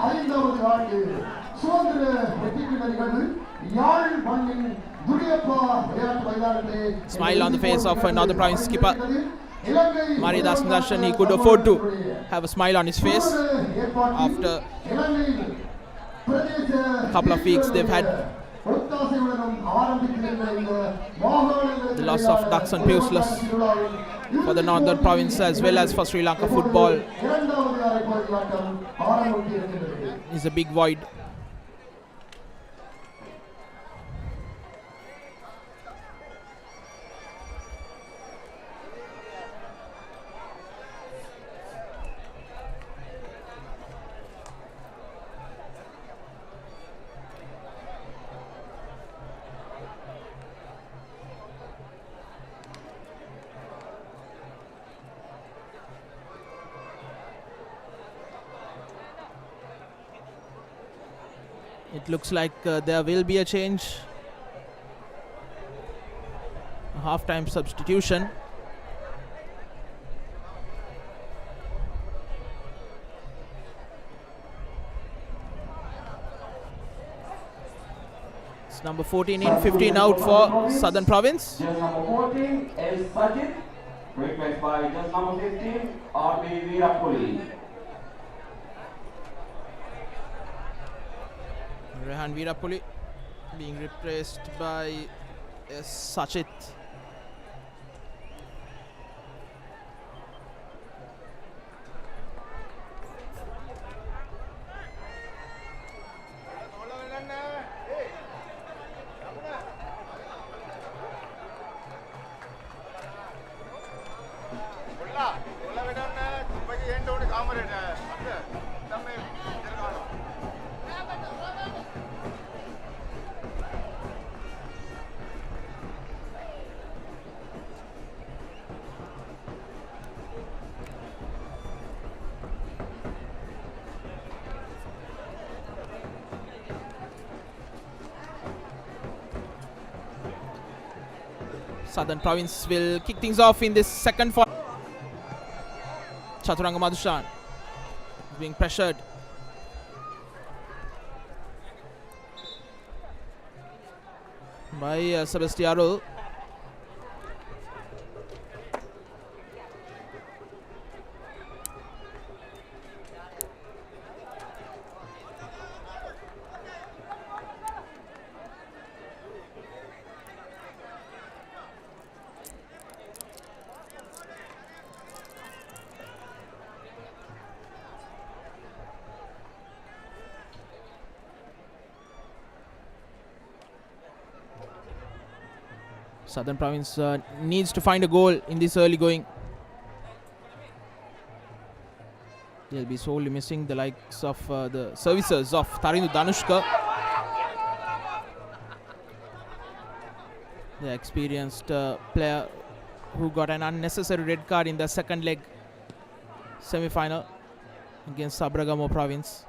Smile on the face of Northern Province skipper Maridas Darshan. He could afford to have a smile on his face after a couple of weeks they've had the loss of Ducks and Puceless for the Northern Province as well as for Sri Lanka football. Is a big void. It looks like there will be a change. A half-time substitution. It's number 14 in, 15 out for Southern Province. Just number 14 is Sajid, replaced by just number 15, R.B. Virapuli. Rehan Virapuli being replaced by Sachit. Southern Province will kick things off in this second for Chaturanga Madhushan being pressured. By Sebastiano. Southern Province needs to find a goal in this early going. They'll be sorely missing the likes of the services of Tarindu Danushka, the experienced player who got an unnecessary red card in the second leg semi-final against Sabragamo Province.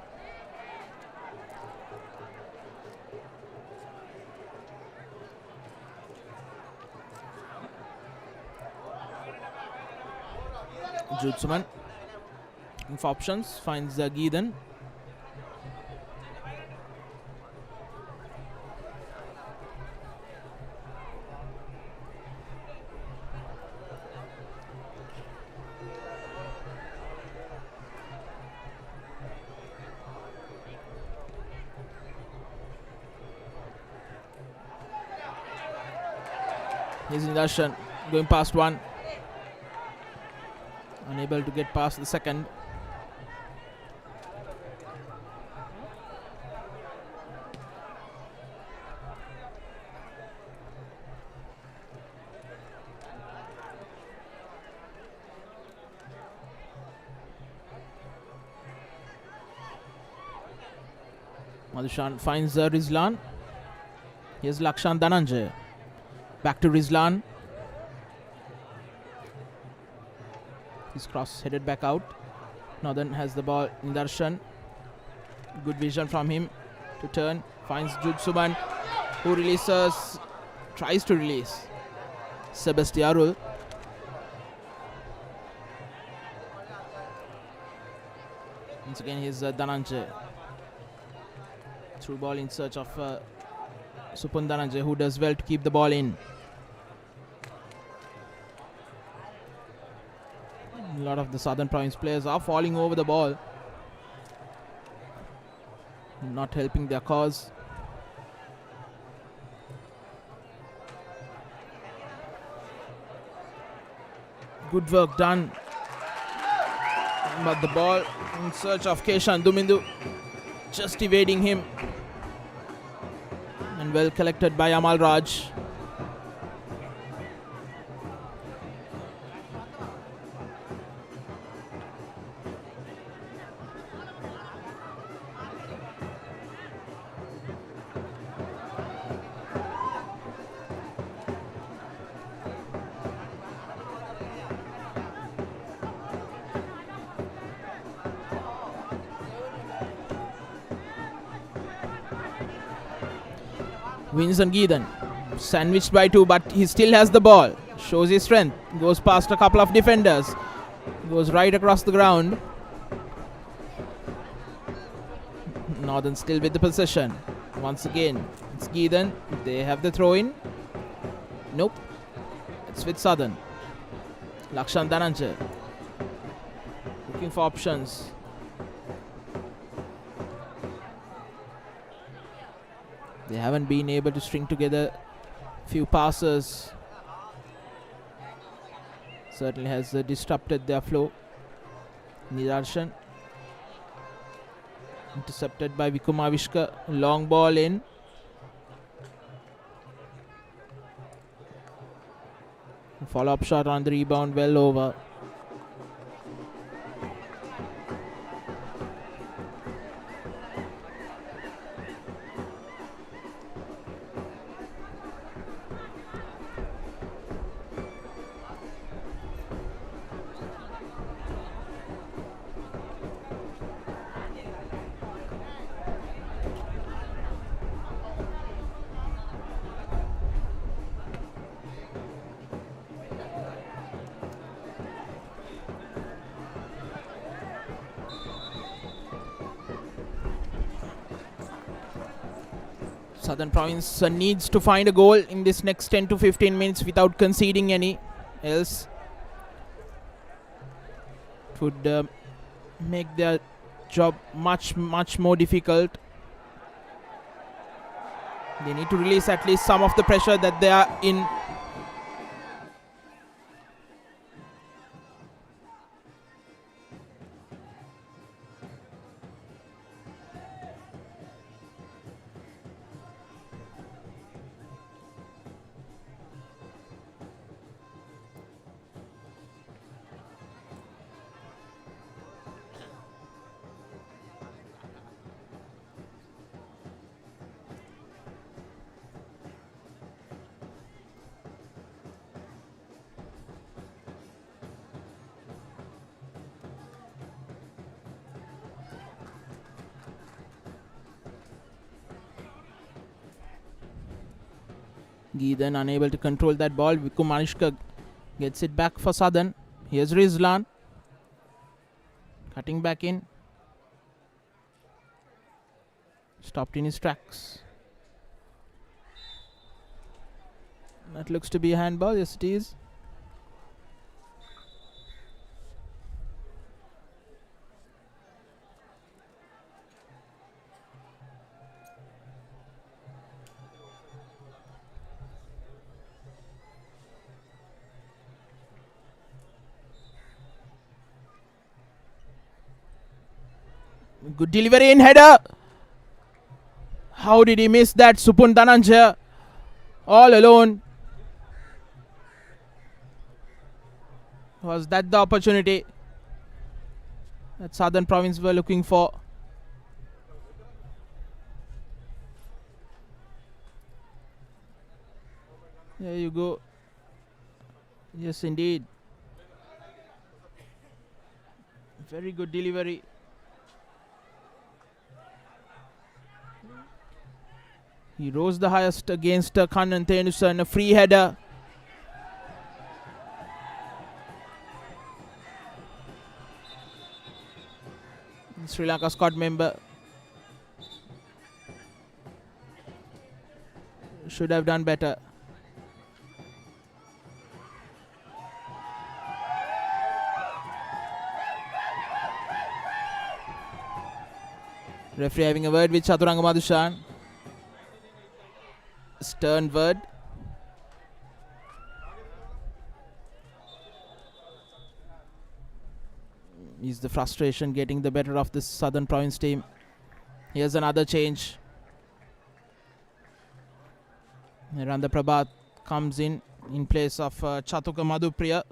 Jutsuman for options finds Geedan. Here's Nidarshan going past one. Unable to get past the second. Madhushan finds Rizlan. Here's Lakshan Dhananjay. Back to Rizlan. His cross headed back out. Northern has the ball. Nidarshan. Good vision from him to turn. Finds Judsuman, who releases, tries to release Sebastiarul. Once again, here's Dhananjay. Through ball in search of Supun Dhananjay, who does well to keep the ball in. A lot of the Southern Province players are falling over the ball, not helping their cause. Good work done, but the ball in search of Keshan Dumindu, just evading him, and well collected by Amal Raj. Vincent Geethan, sandwiched by two, but he still has the ball. Shows his strength. Goes past a couple of defenders. Goes right across the ground. Northern still with the possession. Once again, it's Geethan. They have the throw in. Nope. It's with Southern. Lakshan Dhananjay. Looking for options. They haven't been able to string together few passes. Certainly has disrupted their flow. Nidarshan intercepted by Vikumavishka. Long ball in. Follow-up shot on the rebound, well over. Southern Province needs to find a goal in this next 10 to 15 minutes without conceding any, else it would make their job much more difficult. They need to release at least some of the pressure that they are in. Geethan unable to control that ball. Vikumanishka gets it back for Southern. Here's Rizlan. Cutting back in. Stopped in his tracks. That looks to be a handball. Yes, it is. Good delivery in header. How did he miss that? Supun Dhananjay all alone. Was that the opportunity that Southern Province were looking for? There you go. Yes, indeed. Very good delivery. He rose the highest against Kannan Tenusan, a free header. Sri Lanka squad member should have done better. Referee having a word with Chaturanga Madhushan. Stern word. Is the frustration getting the better of this Southern Province team? Here's another change. Randa Prabhat comes in place of Chatuka Madhupriya.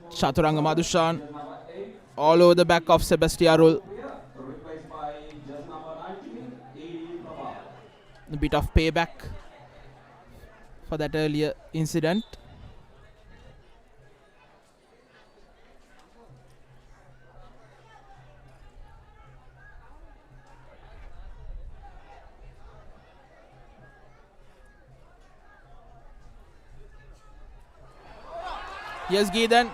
Chaturanga Madhushan all over the back of Sebastiarul. Replaced by just number 19, A.D. Prabhat. A bit of payback for that earlier incident. Yes, Geethan.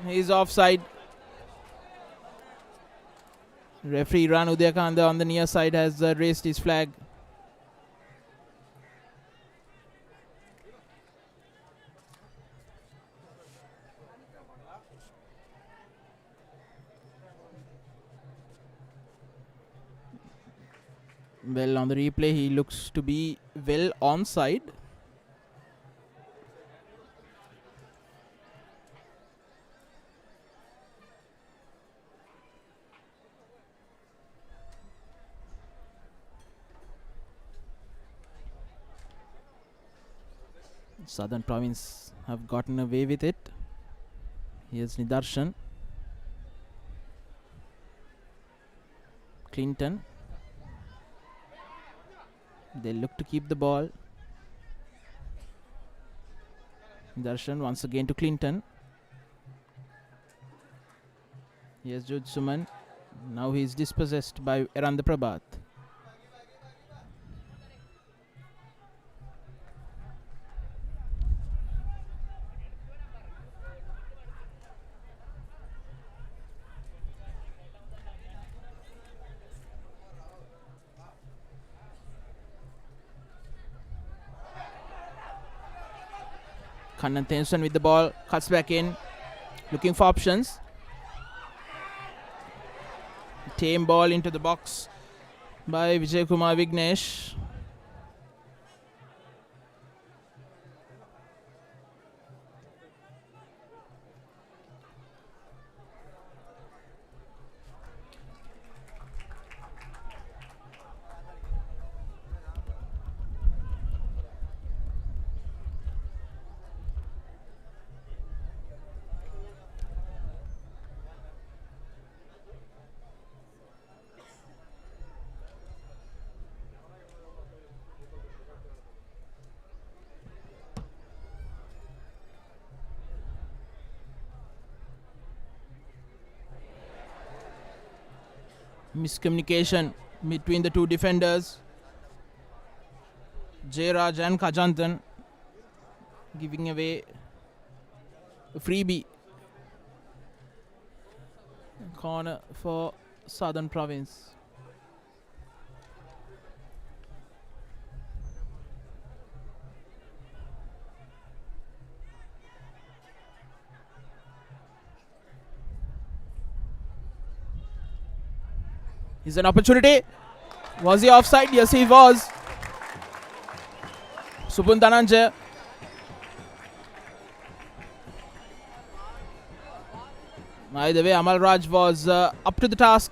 He's offside. Referee Ran Udayakanda on the near side has raised his flag. Well, on the replay, he looks to be well onside. Southern Province have gotten away with it. Here's Nidarshan. Clinton. They look to keep the ball. Nidarshan once again to Clinton. Here's Jude Suman. Now he is dispossessed by Eranda Prabhat. Kannan Tenusan with the ball, cuts back in, looking for options. Tame ball into the box by Vijay Kumar Vignesh. Miscommunication between the two defenders. Jayraj and Kajantan giving away a freebie. Corner for Southern Province. Is an opportunity. Was he offside? Yes, he was. Supun Dhananjay. Either way, Amal Raj was up to the task.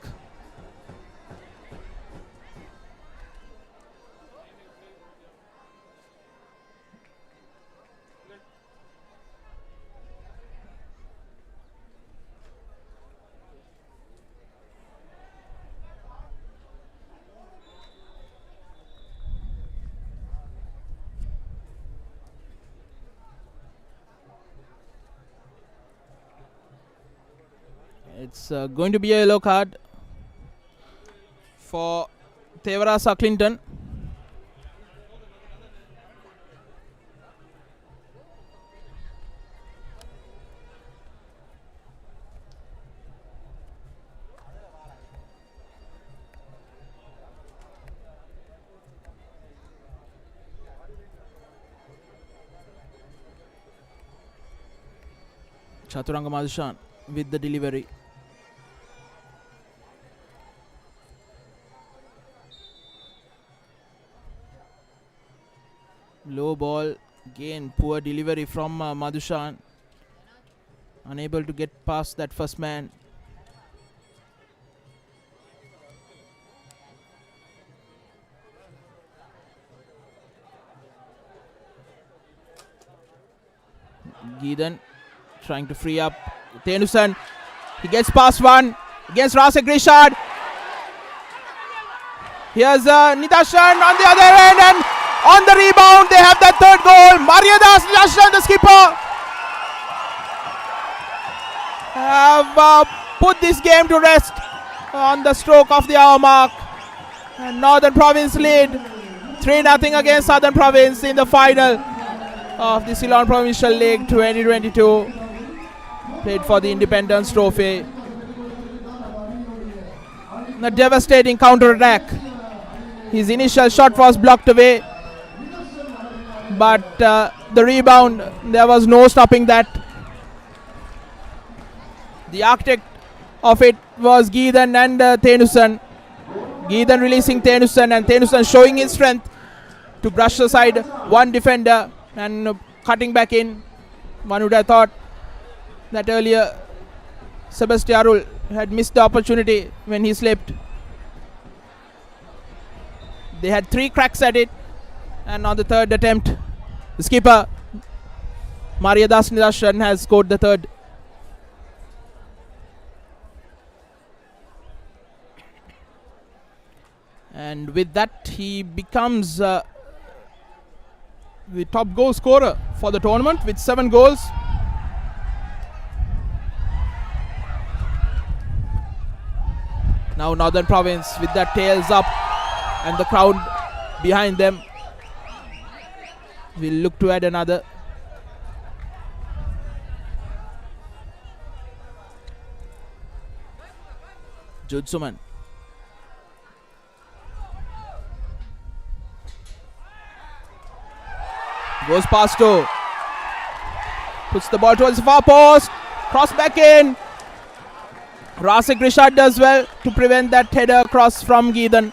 It's going to be a yellow card for Thevarasa Clinton. Chaturanga Madhushan with the delivery. Low ball, again poor delivery from Madhushan. Unable to get past that first man. Geethan trying to free up Thenusan. He gets past one against Rasik Rishad. Here's Nidashan on the other end, and on the rebound they have that third goal. Maryadas Nidashan, the skipper, have put this game to rest on the stroke of the hour mark. And Northern Province lead 3-0 against Southern Province in the final of the Ceylon Provincial League 2022, played for the Independence Trophy. A devastating counter-attack. His initial shot was blocked away, but the rebound, there was no stopping that. The architect of it was Geethan and Thenusan. Geethan releasing Thenusan, and Thenusan showing his strength to brush aside one defender and cutting back in. One would have thought that earlier Sebastiarul had missed the opportunity when he slipped. They had 3 cracks at it, and on the third attempt, the skipper Maryadas Nidashan has scored the third. And with that, he becomes the top goal scorer for the tournament with 7 goals. Now Northern Province with their tails up and the crowd behind them will look to add another. Judsuman. Goes past two. Puts the ball towards the far post. Cross back in. Rasik Rishad does well to prevent that header cross from Geethan.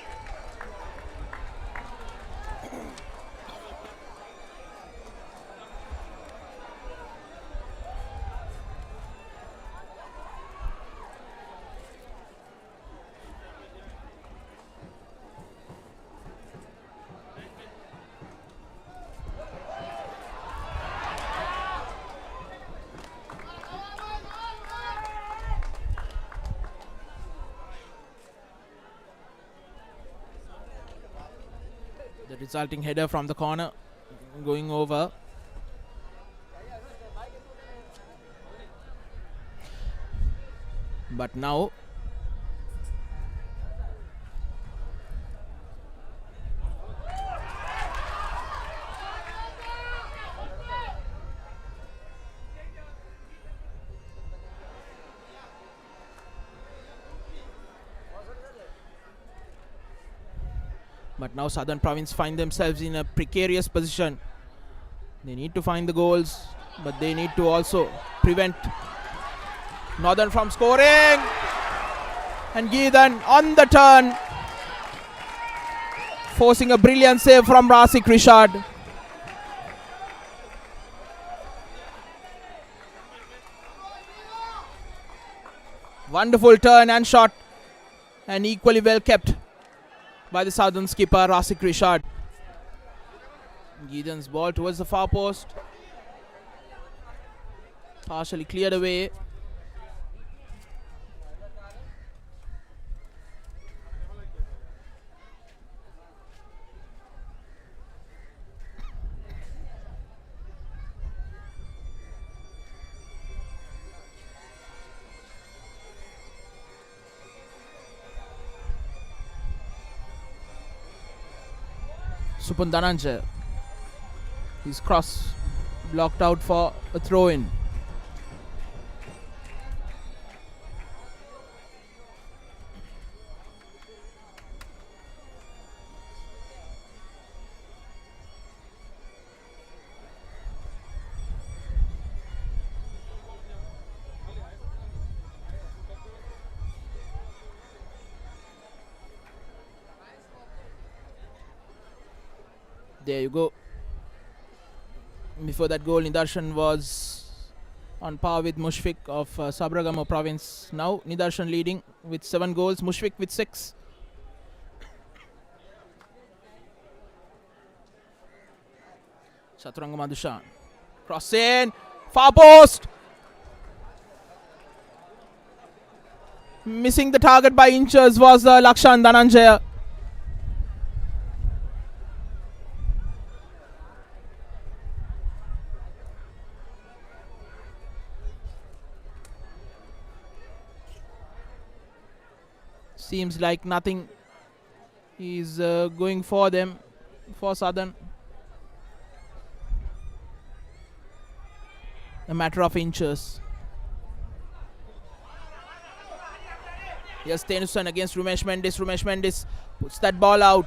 The resulting header from the corner going over. But now Southern Province find themselves in a precarious position. They need to find the goals, but they need to also prevent Northern from scoring. And Geethan on the turn, forcing a brilliant save from Rasik Rishad. Wonderful turn and shot, and equally well kept by the Southern skipper Rasik Rishad. Geethan's ball towards the far post, partially cleared away. Supun Dhananjaya. His cross blocked out for a throw in. There you go. Before that goal, Nidarshan was on par with Mushfiq of Sabragamo province. Now Nidarshan leading with 7 goals, Mushfiq with 6. Chaturanga Madhushan. Cross in. Far post. Missing the target by inches was Lakshan Dhananjaya. Seems like nothing is going for them, for Southern. A matter of inches. Yes, Tenusan against Rumesh Mendis. Rumesh Mendis puts that ball out.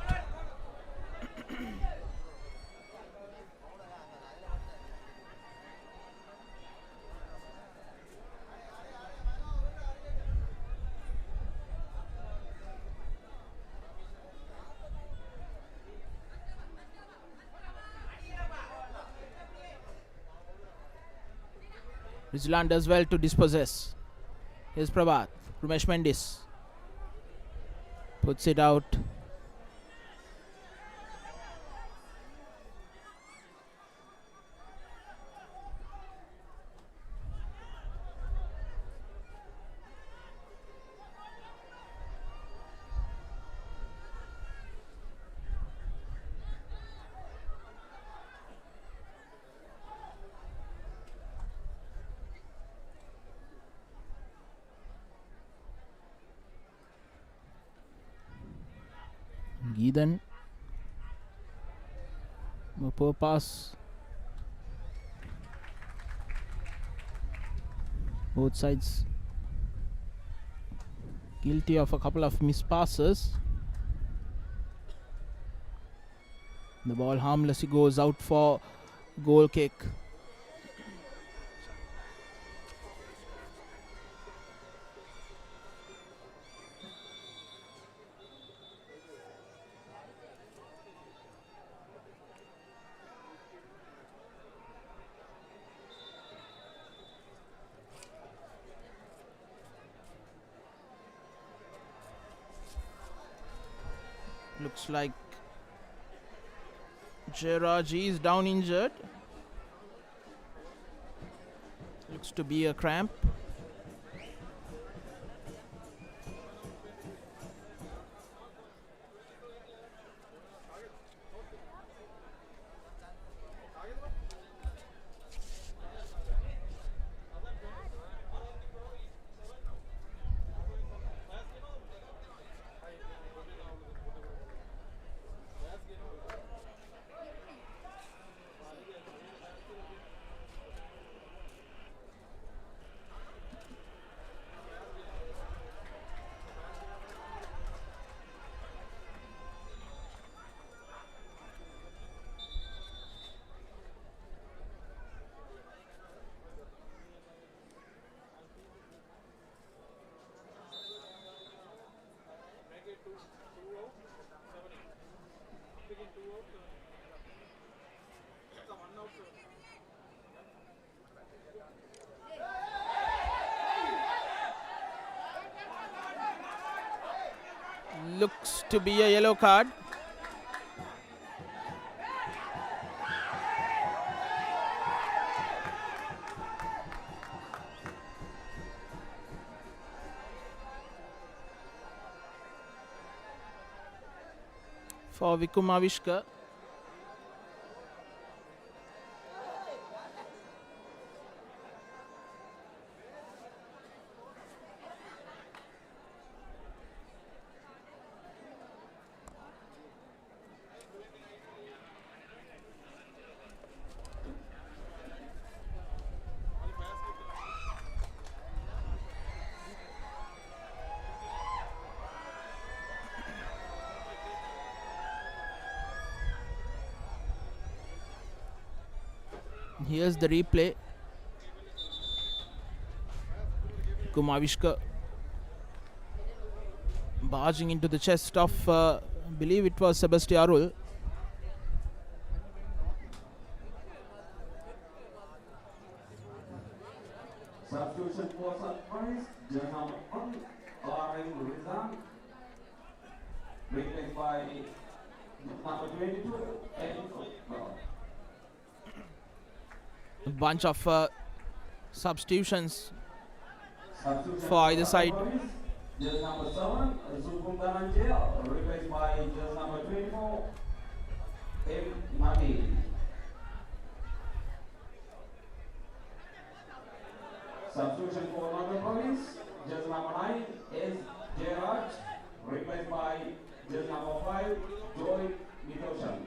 Rizlan does well to dispossess. Here's Prabhat. Rumesh Mendis puts it out. Geethan. A poor pass. Both sides guilty of a couple of missed passes. The ball harmlessly goes out for goal kick. Looks like Jeraji is down injured. Looks to be a cramp. Looks to be a yellow card. For Vikumavishka. Here's the replay. Kumavishka barging into the chest of, I believe it was Sebastiarul. Substitution for Sunrise, jersey number 1, RM Rizan, replaced by number 22, A bunch of substitutions for either side. Jersey number 7, Sukum Dhananjaya, replaced by jersey number 24, M. Mati. Substitution for Northern Province, jersey number 9, S. Jairaj, replaced by jersey number 5, Joy Mitoshan.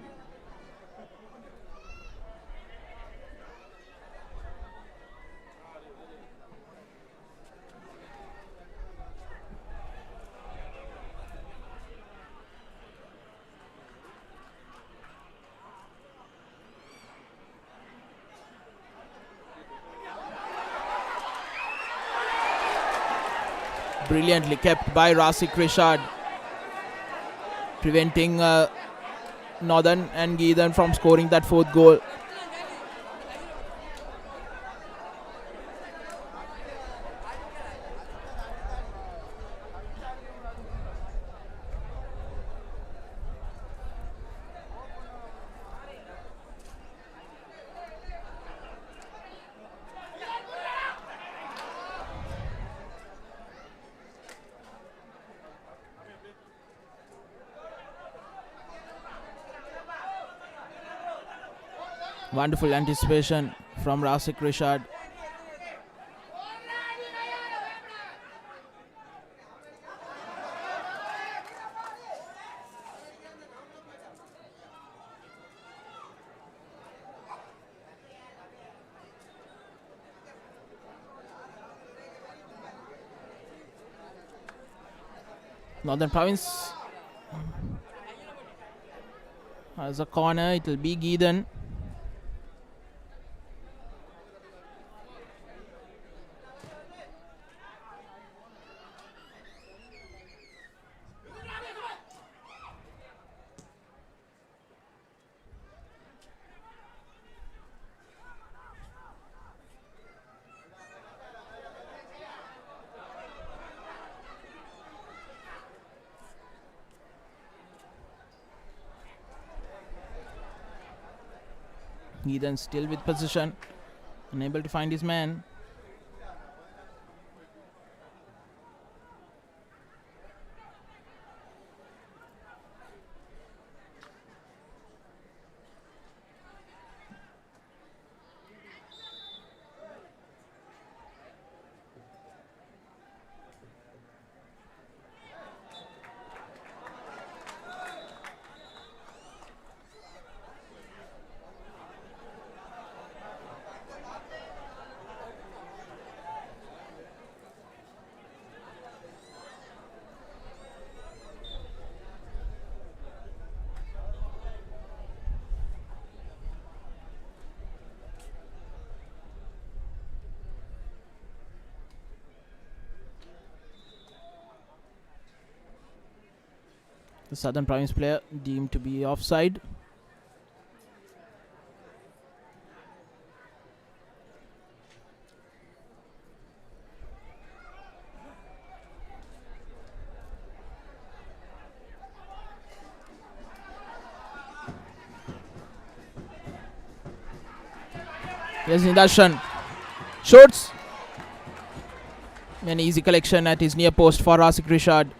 Brilliantly kept by Rasik Rishad, preventing Northern and Geethan from scoring that fourth goal. Wonderful anticipation from Rasik Rishad. Northern Province has a corner. It will be Geethan. Geethan still with possession, unable to find his man. The Southern Province player deemed to be offside. Here's Nidarshan. Shoots. An easy collection at his near post for Rasik Rishad.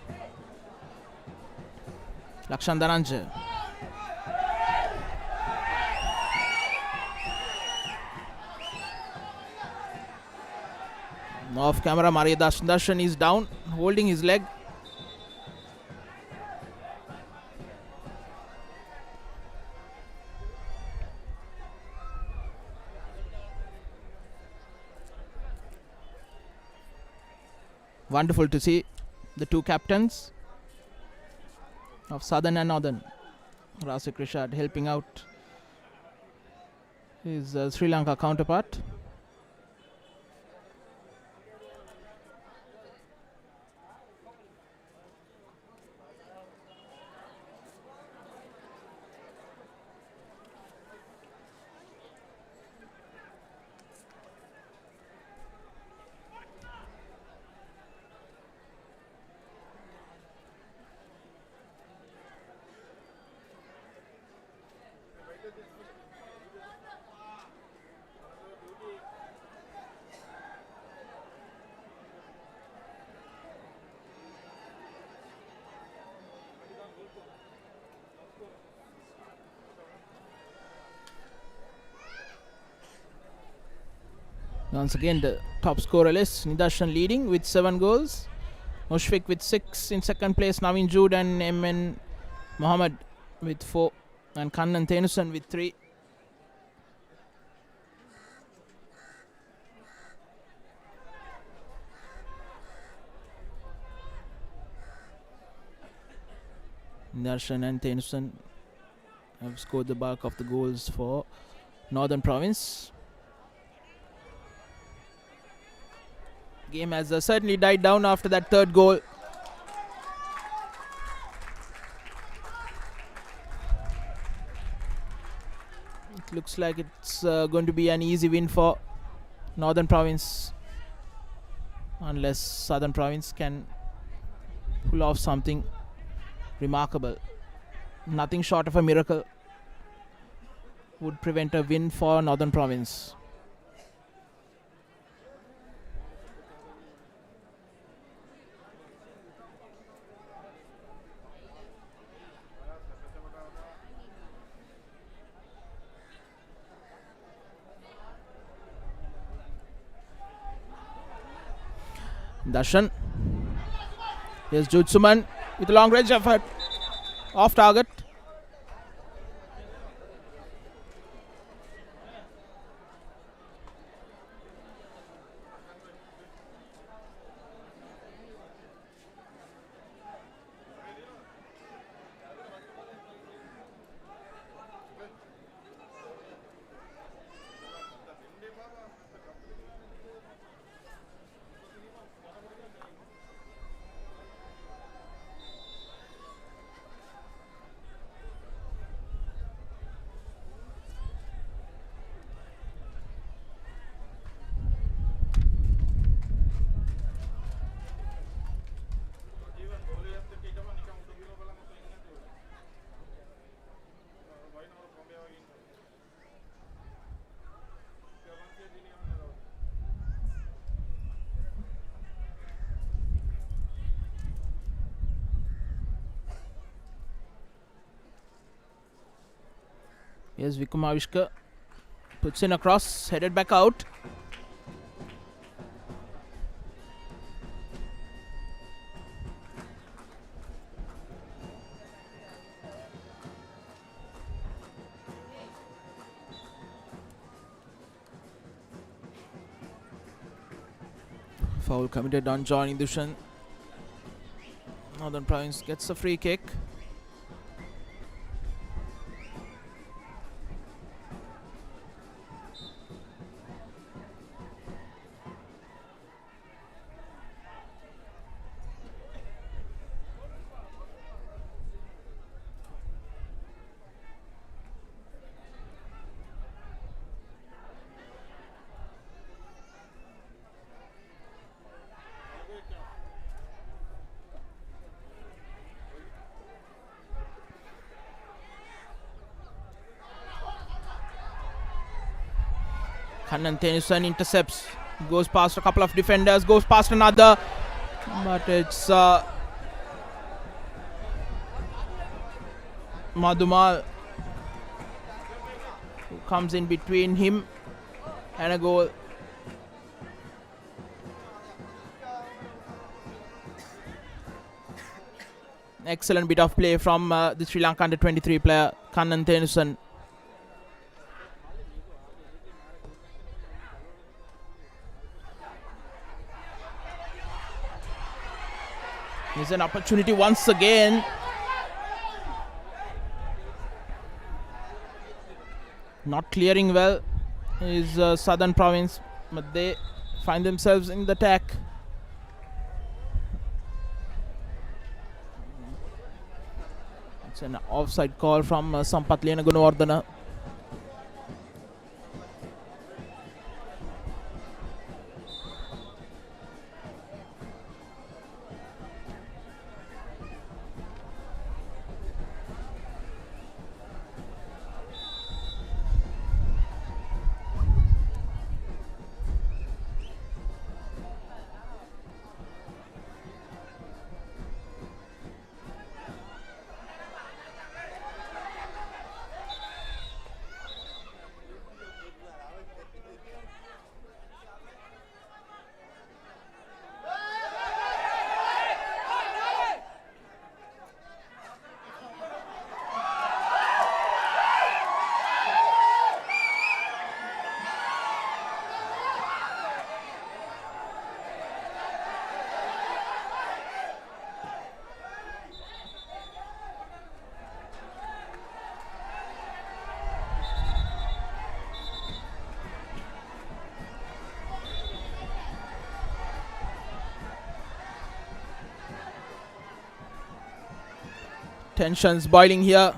Lakshan Dhananjaya. Off camera, Maria Darshan is down, holding his leg. Wonderful to see the two captains of Southern and Northern, Rasik Rishad helping out his Sri Lanka counterpart. Once again, the top scorer list: Nidarshan leading with 7 goals, Mushfiq with 6 in second place, Naveen Jude and MN Mohammed with 4, and Kannan Tenusan with 3. Nidarshan and Tenusan have scored the bulk of the goals for Northern Province. Game has certainly died down after that third goal. It looks like it's going to be an easy win for Northern Province, unless Southern Province can pull off something remarkable. Nothing short of a miracle would prevent a win for Northern Province. Darshan. Here's Jutsuman with a long range effort. Off target. Here's Vikumavishka. Puts in a cross, headed back out. Foul committed on John Indushan. Northern Province gets a free kick. Kannan Tenusan intercepts, goes past a couple of defenders, goes past another, but it's Madhumal who comes in between him and a goal. Excellent bit of play from the Sri Lanka under-23 player Kannan Tenusan. Here's an opportunity once again. Not clearing well. is Southern Province, but they find themselves in the attack. It's an offside call from Sampatlena Gunawardana. Tensions boiling here.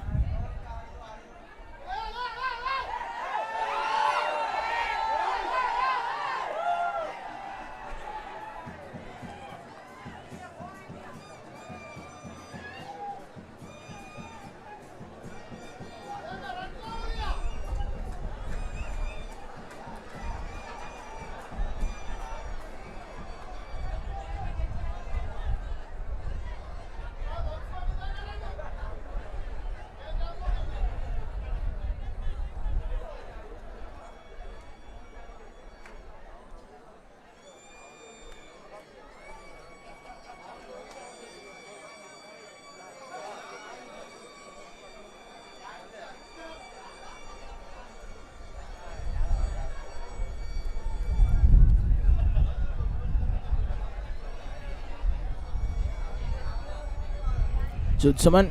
Judsaman.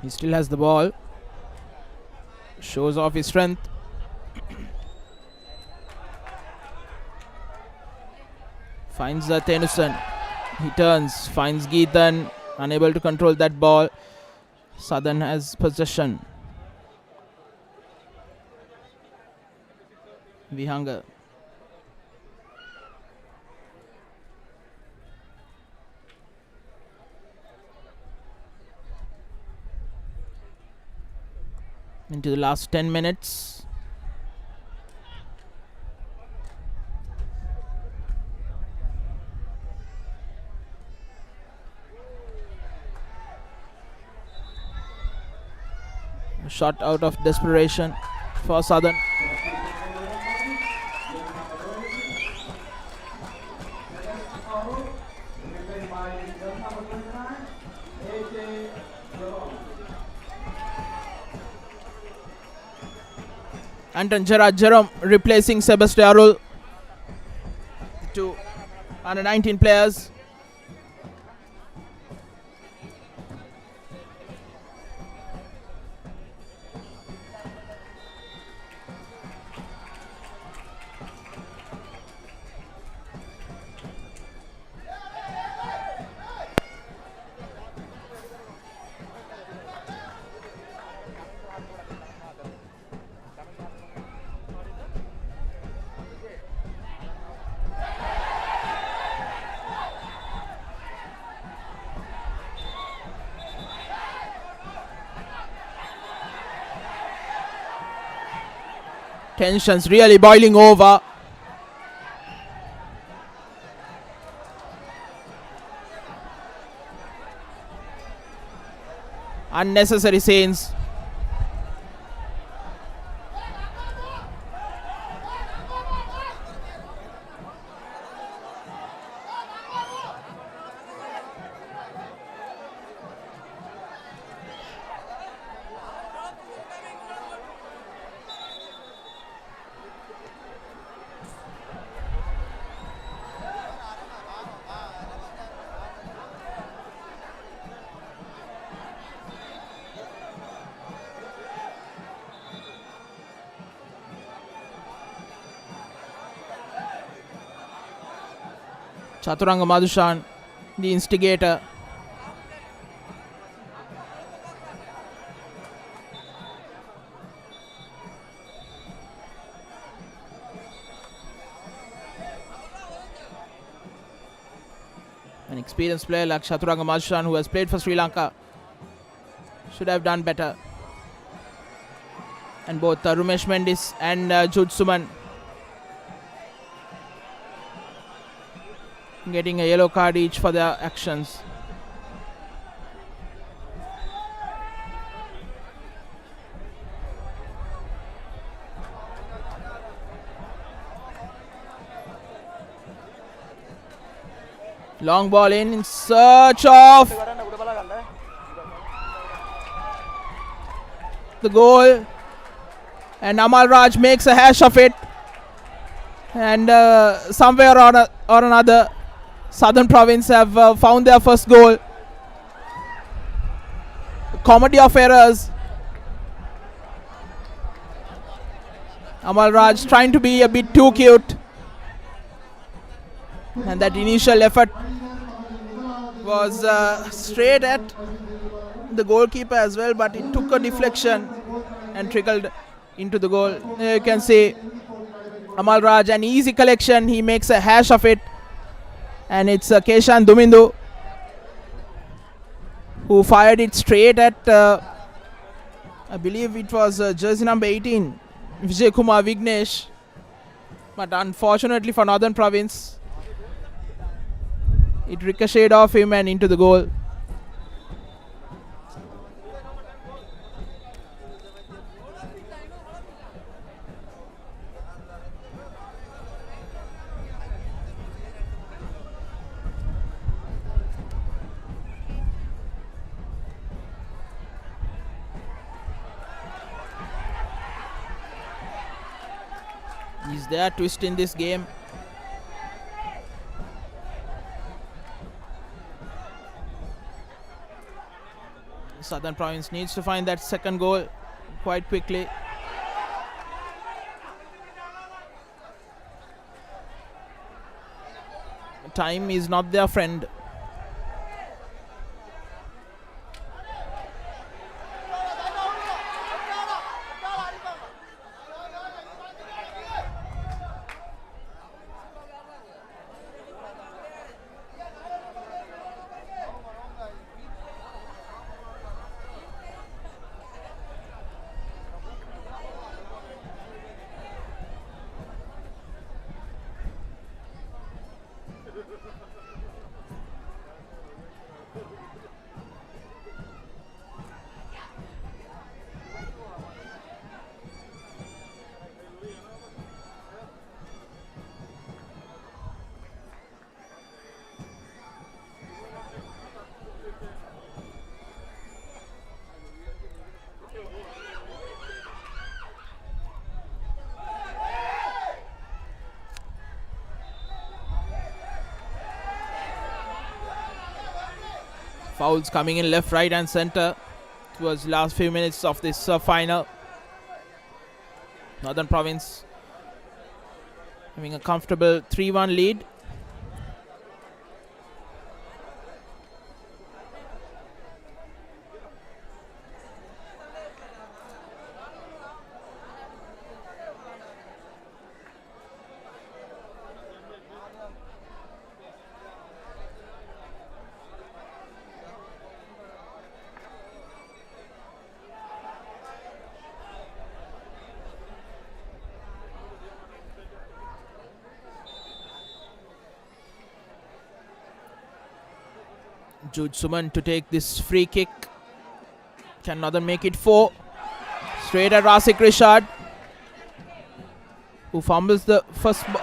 He still has the ball. Shows off his strength. Finds Tenusan. He turns. Finds Geethan. Unable to control that ball. Southern has possession. Vihanga. Into the last 10 minutes. A shot out of desperation for Southern. Anton Gerard Jerome replacing Sebastian Arul. Two under 19 players. Tensions really boiling over. Unnecessary scenes. Chaturanga Madhushan, the instigator. An experienced player like Chaturanga Madhushan, who has played for Sri Lanka, should have done better. And both Rumesh Mendis and Jude Suman getting a yellow card each for their actions. Long ball in search of the goal, and Amal Raj makes a hash of it, and somewhere or another Southern Province have found their first goal. Comedy of errors. Amal Raj trying to be a bit too cute, and that initial effort was straight at the goalkeeper as well, but it took a deflection and trickled into the goal. You can see Amal Raj, an easy collection, he makes a hash of it, and it's Keshan Dumindu who fired it straight at I believe it was jersey number 18, Vijay Kumar Vignesh, but unfortunately for Northern Province it ricocheted off him and into the goal. Is there a twist in this game? Southern Province needs to find that second goal quite quickly. Time is not their friend. Fouls coming in left, right and center towards the last few minutes of this final. Northern Province having a comfortable 3-1 lead. Jude Suman to take this free kick. Can Northern make it 4? Straight at Rasik Rishad, who fumbles the first ball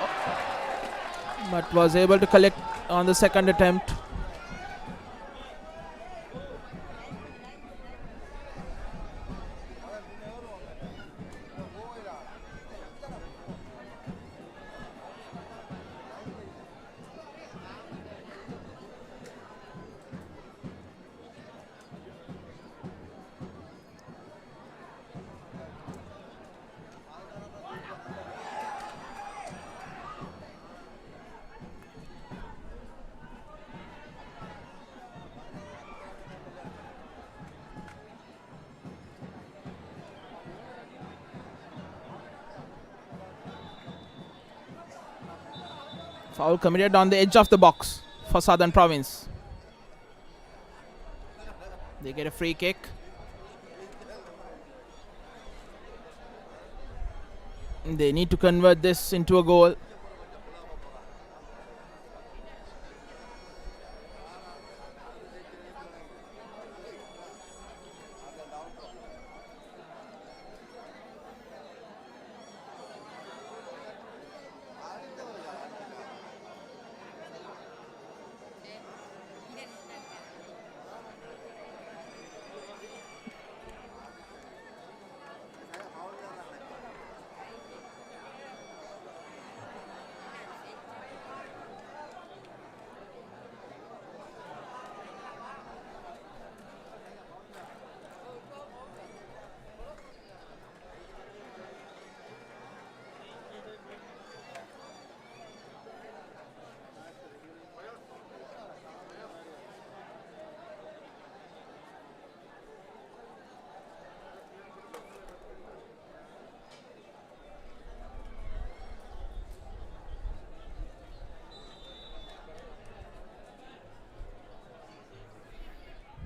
but was able to collect on the second attempt. Foul committed on the edge of the box for Southern Province. They get a free kick. They need to convert this into a goal.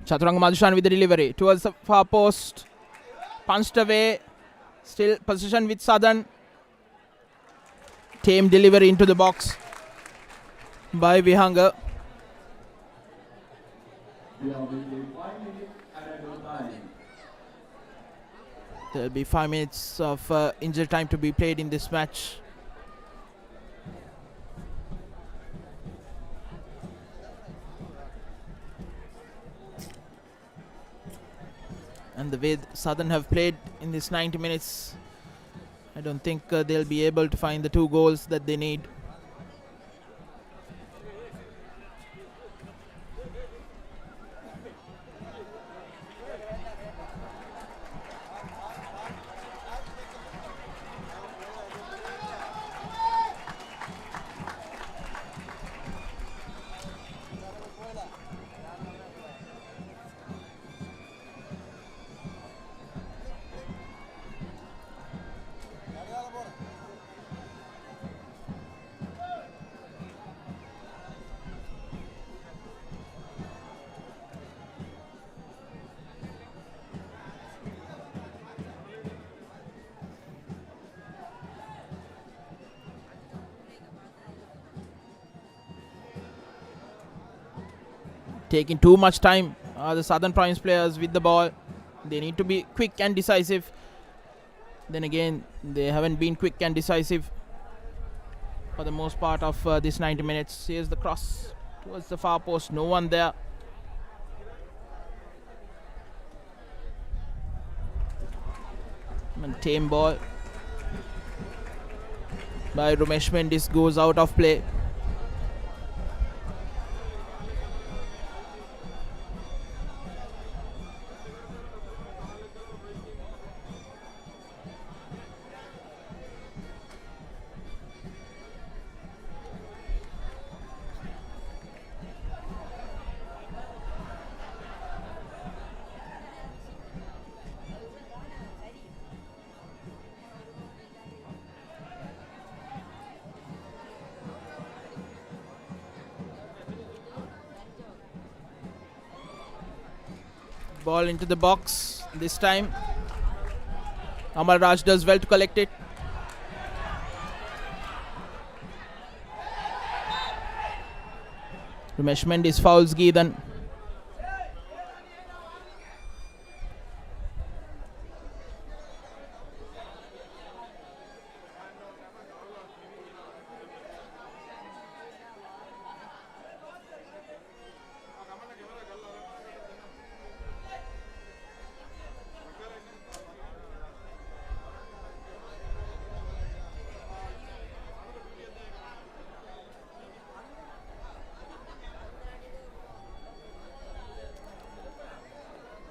Chaturanga Madhushan with the delivery towards the far post. Punched away. Still possession with Southern. Tame delivery into the box by Vihanga. There'll be 5 minutes of injury time to be played in this match. And the way Southern have played in this 90 minutes, I don't think they'll be able to find the 2 goals that they need. Taking too much time, the Southern Province players with the ball. They need to be quick and decisive. Then again, they haven't been quick and decisive for the most part of this 90 minutes. Here's the cross towards the far post. No one there. And tame ball by Ramesh Mendis goes out of play. Ball into the box this time. Amal Raj does well to collect it. Ramesh Mendis fouls Geethan.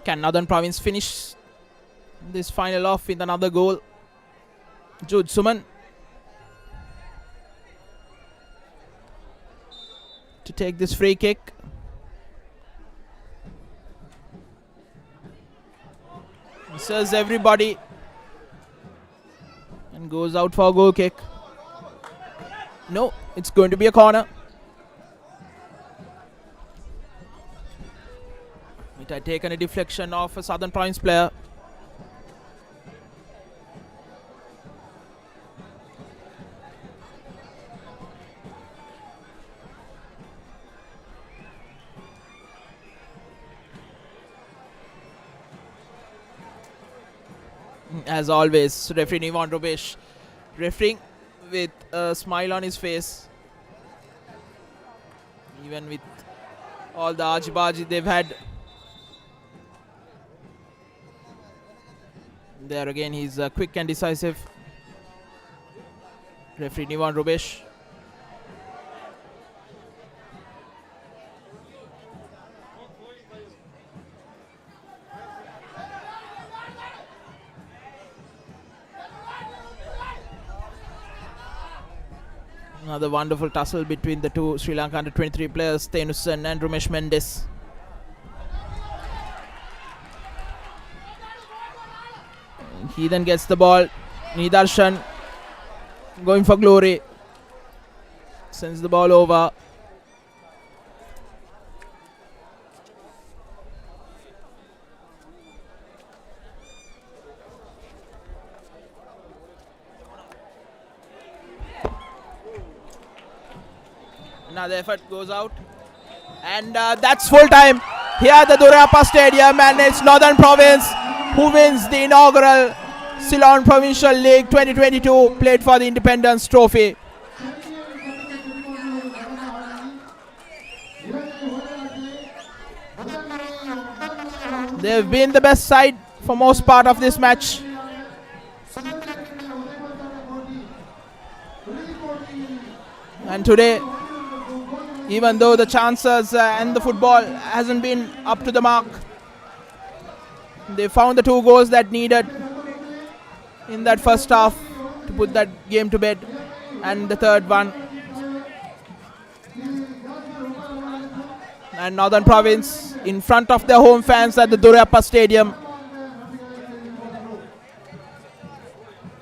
Can Northern Province finish this final off with another goal? Jude Suman to take this free kick. Misses everybody and goes out for a goal kick. No, It's going to be a corner. It had taken a deflection of a Southern Province player. As always, referee Ivan Rubesh refereeing with a smile on his face. Even with all the argy-bargy they've had. There again, he's quick and decisive. Referee Ivan Rubesh. Another wonderful tussle between the two Sri Lanka under-23 players, Thenusan and Rumesh Mendes. He then gets the ball. Nidarshan going for glory. Sends the ball over. Another effort goes out. And that's full time here at the Durappa Stadium, and it's Northern Province who wins the inaugural Ceylon Provincial League 2022, played for the Independence Trophy. They've been the best side for most part of this match. And today, even though the chances and the football hasn't been up to the mark, they found the 2 goals that needed in that first half to put that game to bed, and the third one. And Northern Province in front of their home fans at the Durappa Stadium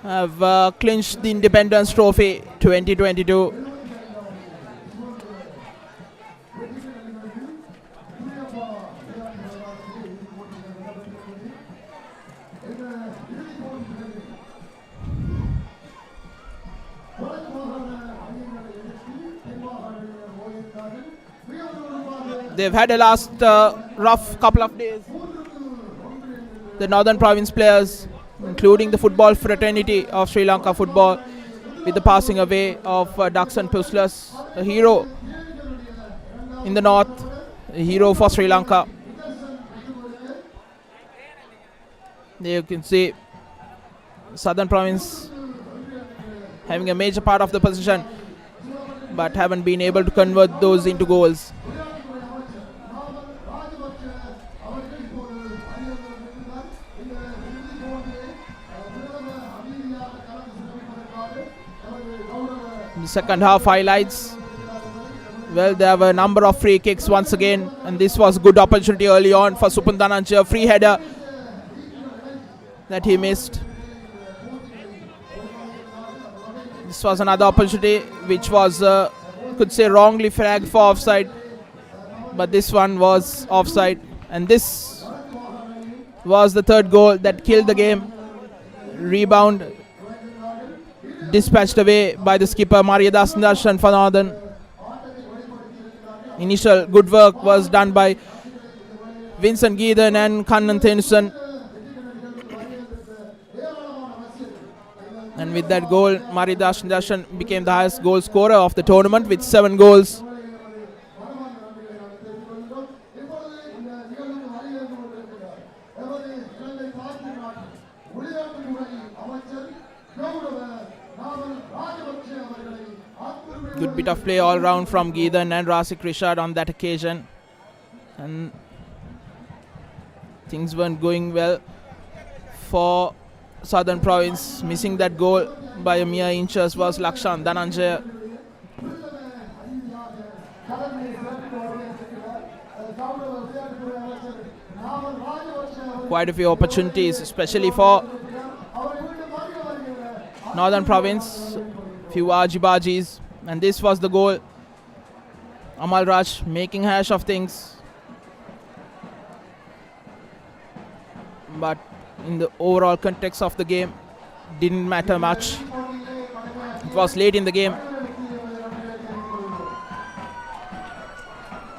have clinched the Independence Trophy 2022. They've had a last rough couple of days. The Northern Province players, including the football fraternity of Sri Lanka football, with the passing away of Daxan Puslas, a hero in the north, a hero for Sri Lanka. There you can see Southern Province having a major part of the possession, but haven't been able to convert those into goals. The second half highlights. Well, there were a number of free kicks once again, and this was a good opportunity early on for Supun Dhananjaya, free header that he missed. This was another opportunity which was, could say, wrongly flagged for offside, but this one was offside, and this was the third goal that killed the game. Rebound dispatched away by the skipper Mariadas Darshan for Northern. Initial good work was done by Vincent Geethan and Kannan Thenusan. And with that goal, Mariadas Darshan became the highest goal scorer of the tournament with 7 goals. Good bit of play all round from Geethan and Rasik Rishad on that occasion, and things weren't going well for Southern Province. Missing that goal by a mere inches was Lakshan Dhananjaya. Quite a few opportunities, especially for Northern Province. Few argy-bargies. And this was the goal. Amal Raj making hash of things. But in the overall context of the game, didn't matter much. It was late in the game.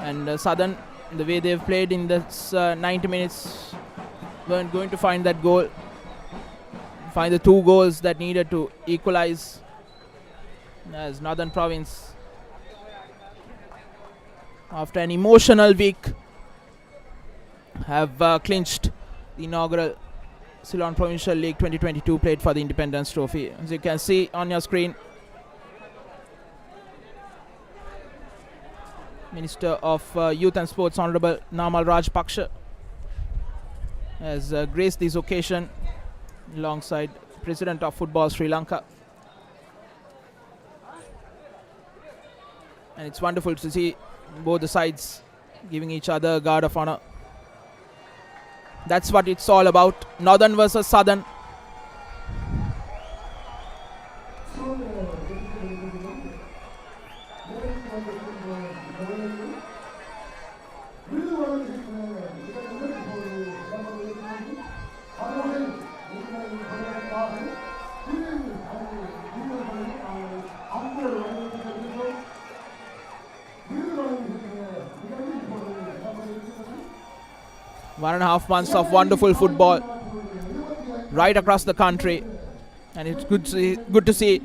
And Southern, the way they've played in this 90 minutes, weren't going to find that goal. Find the 2 goals that needed to equalize, as Northern Province, after an emotional week, have clinched the inaugural Ceylon Provincial League 2022 played for the Independence Trophy. As you can see on your screen, Minister of Youth and Sports Honorable Namal Rajpaksha has graced this occasion alongside President of Football Sri Lanka. And it's wonderful to see both the sides giving each other a guard of honor. That's what it's all about. Northern versus Southern. One and a half months of wonderful football right across the country, and it's good to see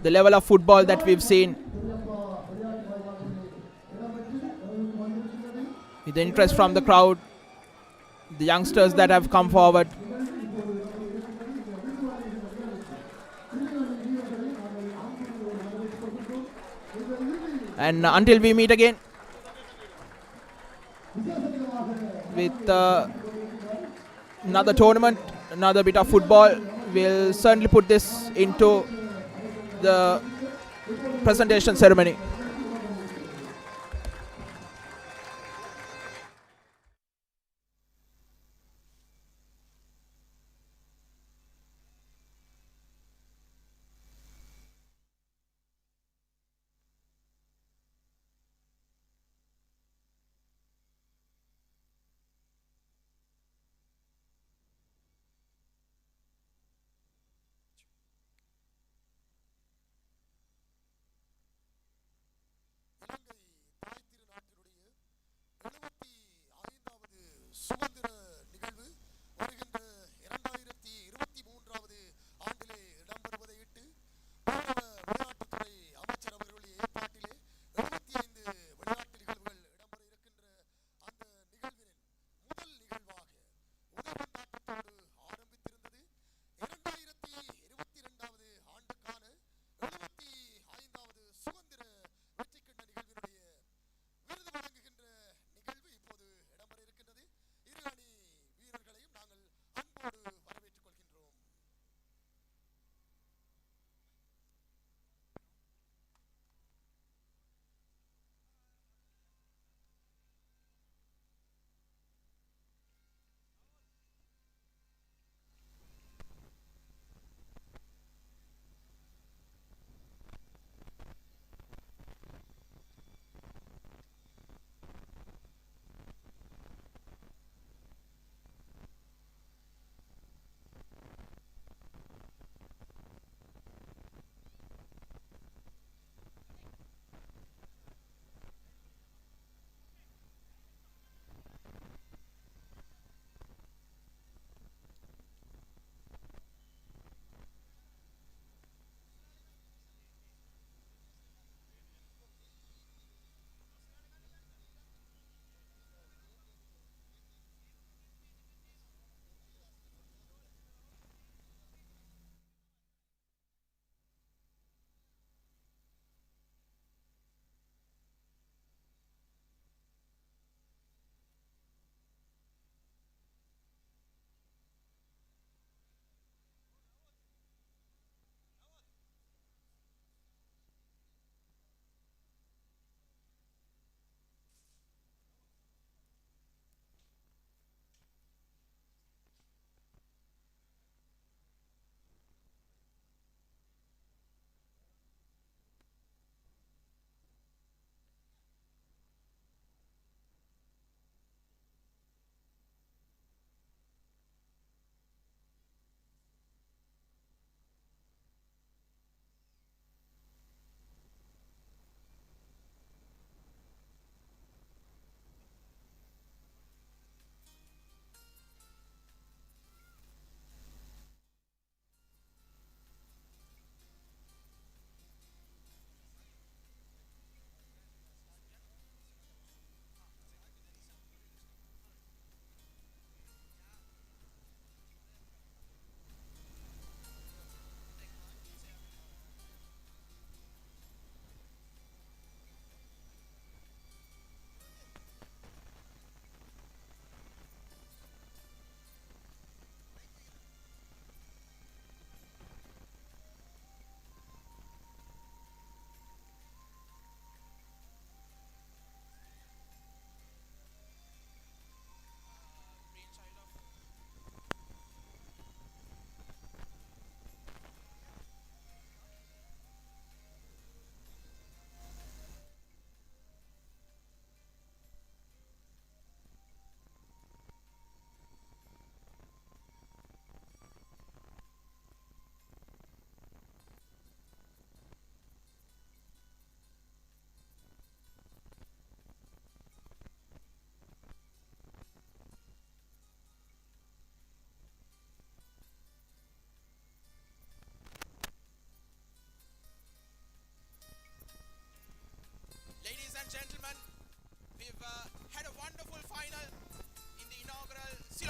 the level of football that we've seen, with the interest from the crowd, the youngsters that have come forward. And until we meet again with another tournament, another bit of football, we'll certainly put this into the presentation ceremony.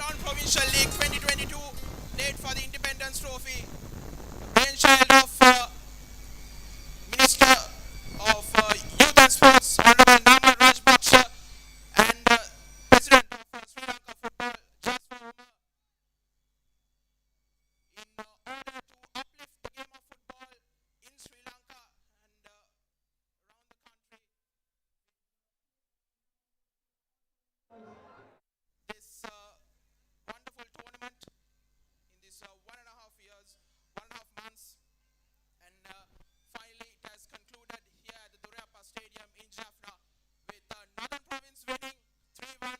Ceylon Provincial League 2022, played for the Independence Trophy. Brainchild of Minister of Youth and Sports, Honorable Namal Rajpaksha, and President of Sri Lanka Football, just for in order to uplift the game of football in Sri Lanka and around the country. This wonderful tournament in this 1.5 years, 1.5 months, and finally it has concluded here at the Duraiappah Stadium in Jaffna with Northern Province winning 3-1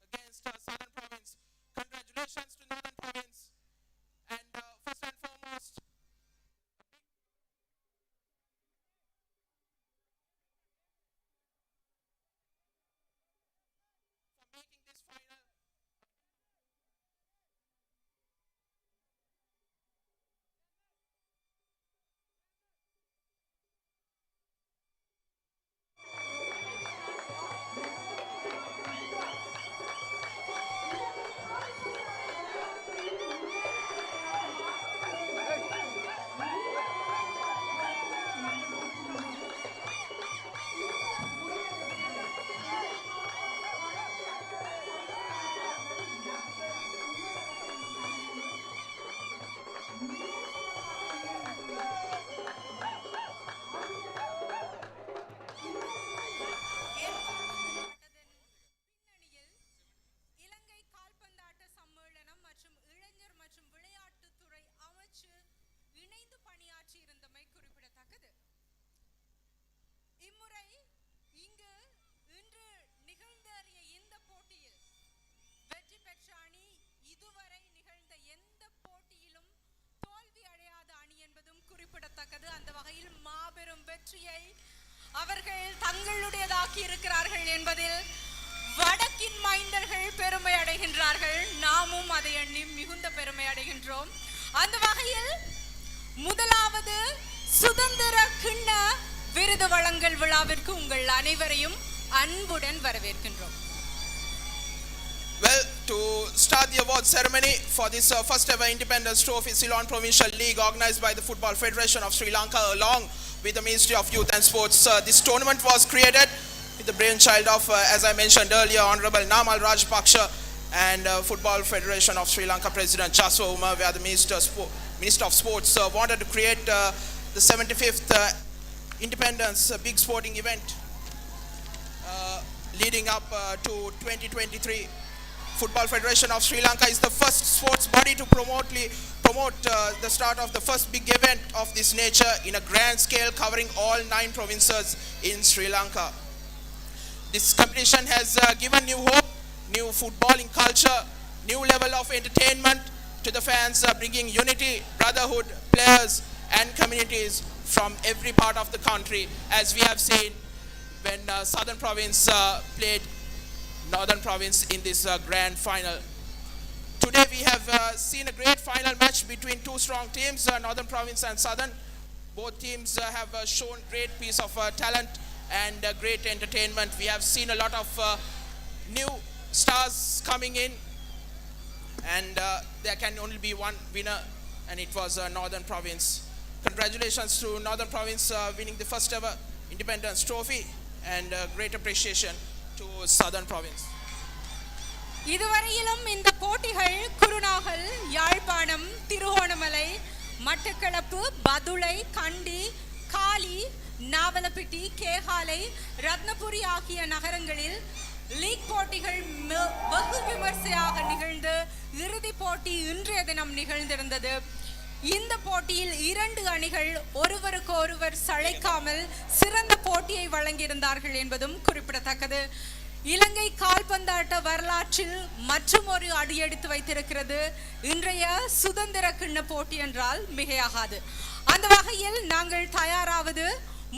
against Southern Province. Congratulations to Northern Province, and first and foremost, for making this final. பின்னணியில் இலங்கை கால்பந்தாட்ட சம்மேளனம் மற்றும் இளைஞர் மற்றும் விளையாட்டுத்துறை அமைச்சு இணைந்து பணியாற்றி இருந்தமை குறிப்பிடத்தக்கது. இம்முறை இங்கு இன்று நிகழ்ந்தேறிய இந்த போட்டியில் வெற்றி பெற்ற அணி இதுவரை நிகழ்ந்த எந்த போட்டியிலும் தோல்வி அடையாத அணி என்பதும் குறிப்பிடத்தக்கது. அந்த வகையில் மாபெரும் வெற்றியை அவர்கள் தங்களுடையதாக்கி இருக்கிறார்கள் என்பதில் வடக்கின் மைந்தர்கள் பெருமை அடைகின்றார்கள். நாமும் அதை எண்ணி மிகுந்த பெருமை அடைகின்றோம். அந்த வகையில் முதலாவது சுதந்திர கிண்ண விருது வழங்கல் விழாவிற்கு உங்கள் அனைவரையும் அன்புடன் வரவேற்கின்றோம். Well, to start the award ceremony for this first ever Independence Trophy Ceylon Provincial League organized by the Football Federation of Sri Lanka along with the Ministry of Youth and Sports. This tournament was created with the brainchild of, as I mentioned earlier, Honorable Namal Rajpaksha and Football Federation of Sri Lanka President Jaswa Uma, where the Minister of Sports wanted to create the 75th Independence big sporting event leading up to 2023. Football Federation of Sri Lanka is the first sports body to promote the start of the first big event of this nature in a grand scale covering all 9 provinces in Sri Lanka. This competition has given new hope, new footballing culture, new level of entertainment to the fans, bringing unity, brotherhood, players and communities from every part of the country, as we have seen when Southern Province played Northern Province in this grand final. Today we have seen a great final match between two strong teams, Northern Province and Southern. Both teams have shown great piece of talent and great entertainment. We have seen a lot of new stars coming in, and there can only be one winner, and it was Northern Province. Congratulations to Northern Province winning the first ever Independence Trophy, and great appreciation to Southern Province. இதுவரையிலும் இந்த போட்டிகள் குருநாகல், யாழ்ப்பாணம், திருகோணமலை, மட்டக்களப்பு, பதுளை, கண்டி, காலி, நாவலப்பிட்டி, கேகாலை, ரத்னபுரி ஆகிய நகரங்களில் league போட்டிகள் வெகு விமர்சையாக நிகழ்ந்து இறுதிப் போட்டி இன்றைய தினம் நிகழ்ந்திருந்தது. இந்த போட்டியில் 2 அணிகள் ஒருவருக்கு ஒருவர் சளைக்காமல் சிறந்த போட்டியை வழங்கியிருந்தார்கள் என்பதும் குறிப்பிடத்தக்கது. இலங்கை கால்பந்தாட்ட வரலாற்றில் மற்றும் ஒரு அடியெடுத்து வைத்திருக்கிறது இன்றைய சுதந்திர கிண்ண போட்டி என்றால் மிகையாகாது. அந்த வகையில் நாங்கள் தயாராவது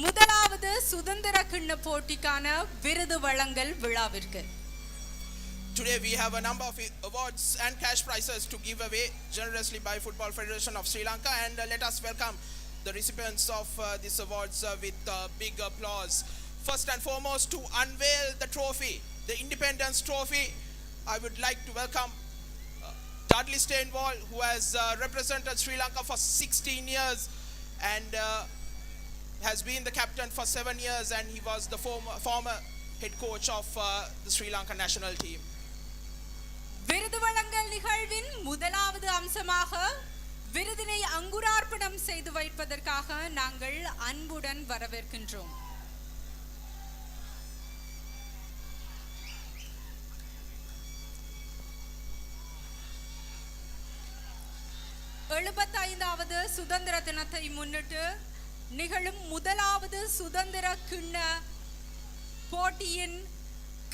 முதலாவது சுதந்திர கிண்ண போட்டிக்கான விருது வழங்கல் விழாவிற்கு. Today we have a number of awards and cash prizes to give away generously by Football Federation of Sri Lanka, and let us welcome the recipients of these awards with big applause. First and foremost, to unveil the trophy, the Independence Trophy, I would like to welcome Dudley Steinwall, who has represented Sri Lanka for 16 years and has been the captain for 7 years, and he was the former head coach of the Sri Lanka national team. விருது வழங்கல் நிகழ்வின் முதலாவது அம்சமாக விருதினை அங்குரார்ப்பணம் செய்து வைப்பதற்காக நாங்கள் அன்புடன் வரவேற்கின்றோம். எழுபத்தைந்தாவது சுதந்திர தினத்தை முன்னிட்டு நிகழும் முதலாவது சுதந்திர கிண்ண போட்டியின்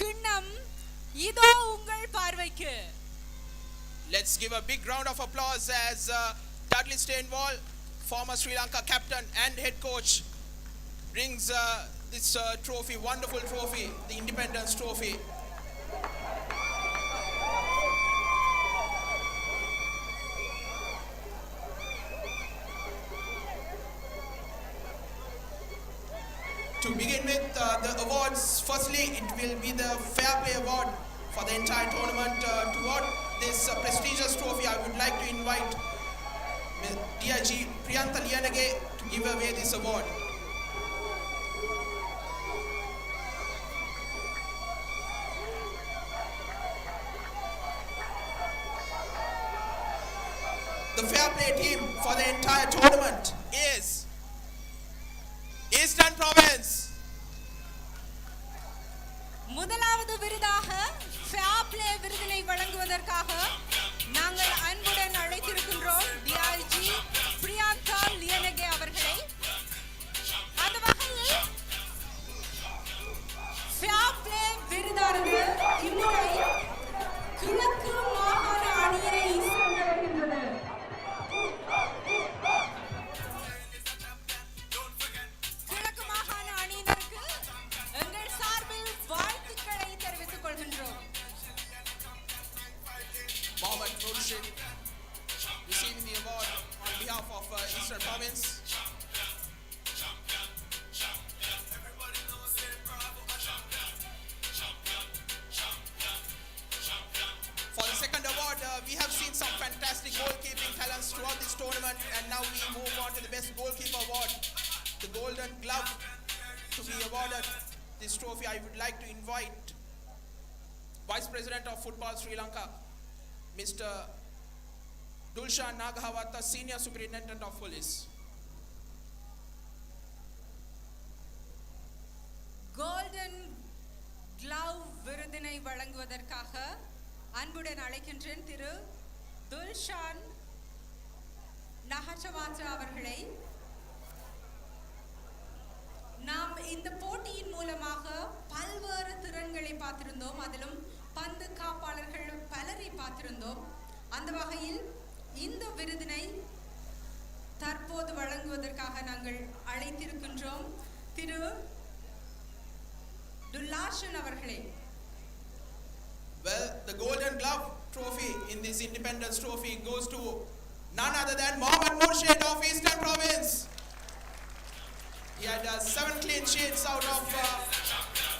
கிண்ணம் இதோ உங்கள் பார்வைக்கு. Let's give a big round of applause as Dudley Steinwall, former Sri Lanka captain and head coach, brings this trophy, wonderful trophy, the Independence Trophy. To begin with the awards, firstly it will be the Fair Play Award for the entire tournament. To award this prestigious trophy, I would like to invite DIG Priyantha Liyanage to give away this award. The Fair Play team for the entire tournament is Eastern Province. முதலாவது விருதாக fair play விருதினை வழங்குவதற்காக நாங்கள் அன்புடன் அழைத்திருக்கின்றோம் DIG Priyanka Liyanage அவர்களை. அந்த வகையில் fair play விருதானது இம்முறை கிழக்கு மாகாண அணியினை சென்றடைகின்றது. கிழக்கு மாகாண அணியினருக்கு எங்கள் சார்பில் வாழ்த்துக்களை தெரிவித்துக் கொள்கின்றோம். Mohammed Murshid receiving the award on behalf of Eastern Province. For the second award, we have seen some fantastic goalkeeping talents throughout this tournament, and now we move on to the best goalkeeper award, the Golden Glove. To be awarded this trophy, I would like to invite Vice President of Football Sri Lanka, Mr. Dulshan Nagahawata, Senior Superintendent of Police. Golden glove விருதினை வழங்குவதற்காக அன்புடன் அழைக்கின்றேன் திரு துல்ஷான் நஹச்சவாச்சா அவர்களை. நாம் இந்த போட்டியின் மூலமாக பல்வேறு திறன்களை பார்த்திருந்தோம், அதிலும் பந்து காப்பாளர்கள் பலரை பார்த்திருந்தோம். அந்த வகையில் இந்த விருதினை தற்போது வழங்குவதற்காக நாங்கள் அழைத்திருக்கின்றோம் திரு துல்லாஷன் அவர்களே. Well, the Golden Glove trophy in this Independence Trophy goes to none other than Mohammed Murshid of Eastern Province. He had 7 clean sheets out of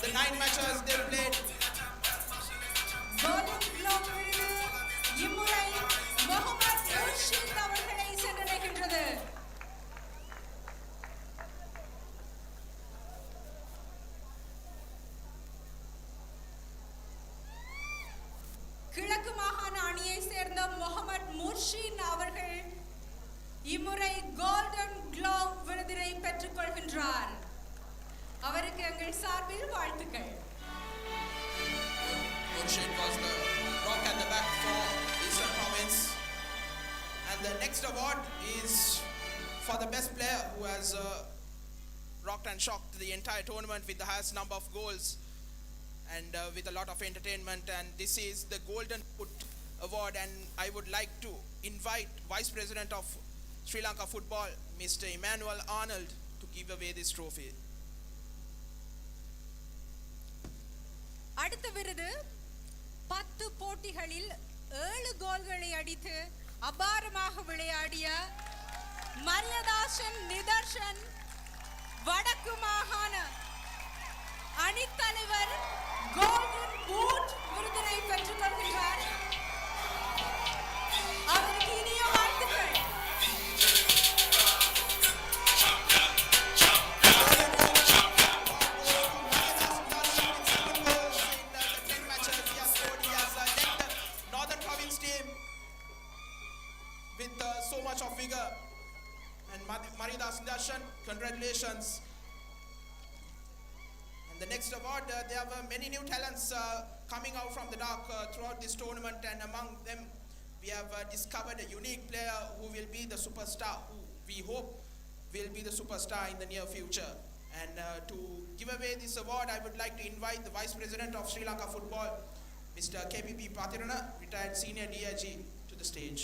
the 9 matches they played. Golden Glove விருது இம்முறை முகமது முர்ஷித் அவர்களை சென்றடைகின்றது. கிழக்கு மாகாண அணியை சேர்ந்த முகமது முர்ஷித் அவர்கள் இம்முறை golden glove விருதினை பெற்றுக் கொள்கின்றார். அவருக்கு எங்கள் சார்பில் வாழ்த்துக்கள். Murshid was the rock at the back for Eastern Province. And the next award is for the best player who has rocked and shocked the entire tournament with the highest number of goals and with a lot of entertainment. And this is the Golden Foot Award, and I would like to invite Vice President of Sri Lanka Football, Mr. Emmanuel Arnold, to give away this trophy. அடுத்த விருது 10 போட்டிகளில் 7 கோல்களை அடித்து அபாரமாக விளையாடிய மரியதாசன் நிதர்ஷன் வடக்கு மாகாண அணித்தலைவர் கோல்டன் பூட் விருதினை பெற்றுக் கொள்கிறார். with so much of vigor. And Marida Sundarshan, congratulations. And the next award, there were many new talents coming out from the dark throughout this tournament, and among them we have discovered a unique player who will be the superstar, who we hope will be the superstar in the near future. And to give away this award, I would like to invite the Vice President of Sri Lanka Football, Mr. KPP Pathirana, retired Senior DIG, to the stage.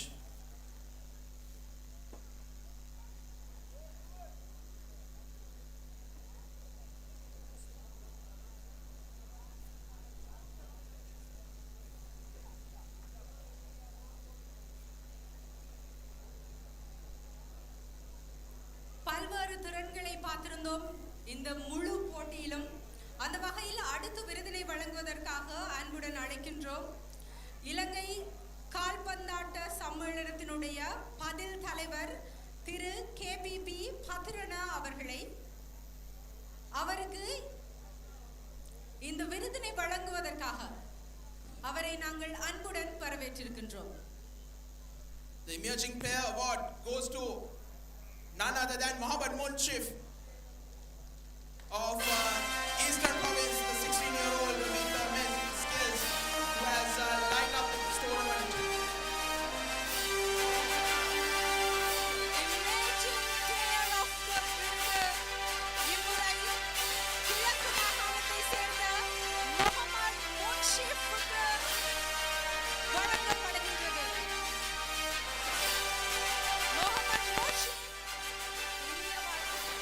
பல்வேறு திறன்களை பார்த்திருந்தோம் இந்த முழு போட்டியிலும். அந்த வகையில் அடுத்த விருதினை வழங்குவதற்காக அன்புடன் அழைக்கின்றோம் இலங்கை கால்பந்தாட்ட சம்மேளனத்தினுடைய பதில் தலைவர் திரு கேபிபி பத்ரனா அவர்களை. அவருக்கு இந்த விருதினை வழங்குவதற்காக அவரை நாங்கள் அன்புடன் வரவேற்றிருக்கின்றோம். The Emerging Player Award goes to none other than Mohammad Munshif of Eastern Province, the 16-year-old with amazing skills who has lined up in this tournament. Emerging Player of the விருது இம்முறையும் கிழக்கு மாகாணத்தை சேர்ந்த முகமது முன்ஷிஃபுக்கு வழங்கப்படுகின்றது. முகமது முன்ஷிஃப் இனிய வாழ்த்துக்கள்.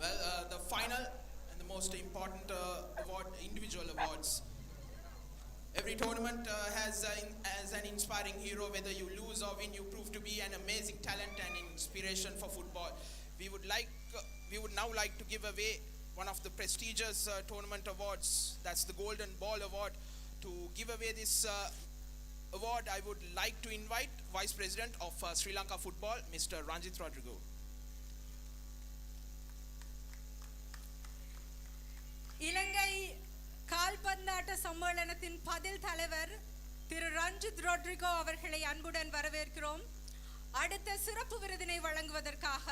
Well, the final and the most important award, individual awards. Every tournament has an inspiring hero. Whether you lose or win, you prove to be an amazing talent and inspiration for football. We would now like to give away one of the prestigious tournament awards. That's the Golden Ball Award. To give away this award, I would like to invite Vice President of Sri Lanka Football, Mr. Ranjit Rodrigo. இலங்கை கால்பந்தாட்ட சம்மேளனத்தின் பதில் தலைவர் திரு Ranjith Rodrigo அவர்களை அன்புடன் வரவேற்கிறோம். அடுத்த சிறப்பு விருதினை வழங்குவதற்காக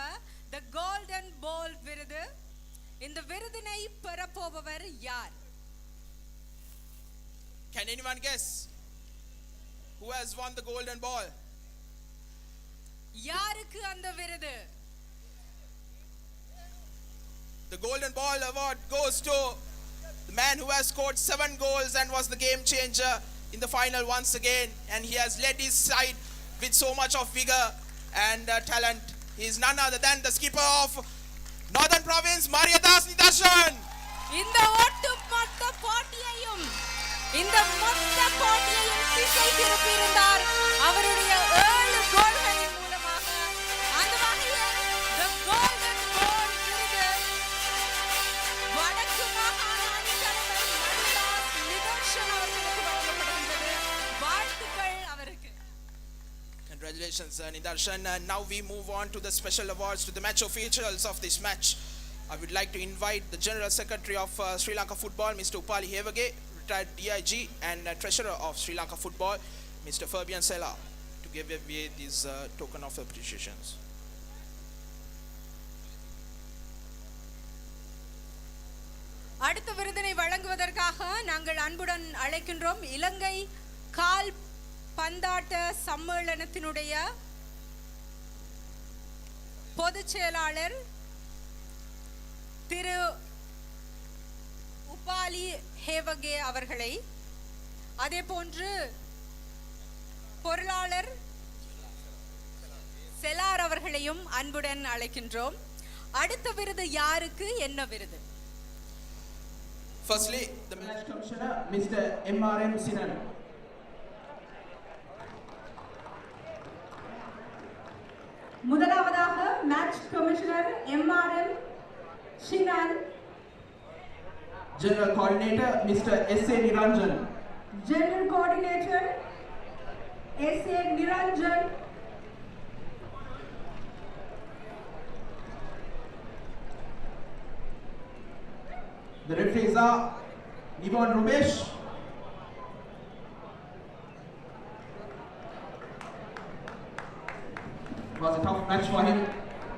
தி கோல்டன் பால் விருது. இந்த விருதினை பெறப்போபவர் யார்? Can anyone guess who has won the Golden Ball? யாருக்கு அந்த விருது? The Golden Ball Award goes to the man who has scored 7 goals and was the game changer in the final once again, and he has led his side with so much of vigor and talent. He is none other than the skipper of Northern Province, Mariadas Nidashan. இந்த ஒட்டுமொத்த போட்டியையும் திசை திருப்பியிருந்தார் அவருடைய 7 கோல்களின் மூலமாக. அந்த வகையில் the golden ball விருது வடக்கு மாகாண அணித்தலைவர் மரிதாஸ் நிதர்ஷன் அவர்களுக்கு வழங்கப்படுகின்றது. வாழ்த்துக்கள் அவருக்கு. Congratulations, Nidarshan. Now we move on to the special awards, to the match officials of this match. I would like to invite the General Secretary of Sri Lanka Football, Mr. Upali Hevage, retired DIG and Treasurer of Sri Lanka Football, Mr. Fabian Sela, to give away this token of appreciations. அடுத்த விருதினை வழங்குவதற்காக நாங்கள் அன்புடன் அழைக்கின்றோம் இலங்கை கால் பந்தாட்ட சம்மேளனத்தினுடைய பொதுச் செயலாளர் திரு உபாலி ஹேவகே அவர்களை, அதே போன்று பொருளாளர் செலார் அவர்களையும் அன்புடன் அழைக்கின்றோம். அடுத்த விருது யாருக்கு, என்ன விருது? Firstly, the match commissioner, Mr. MRM Sinan. முதலாவதாக match commissioner MRM Sinan. General Coordinator, Mr. S.A. Niranjan. General Coordinator S.A. Niranjan. The referees are Yvonne Rubesh, it was a tough match for him,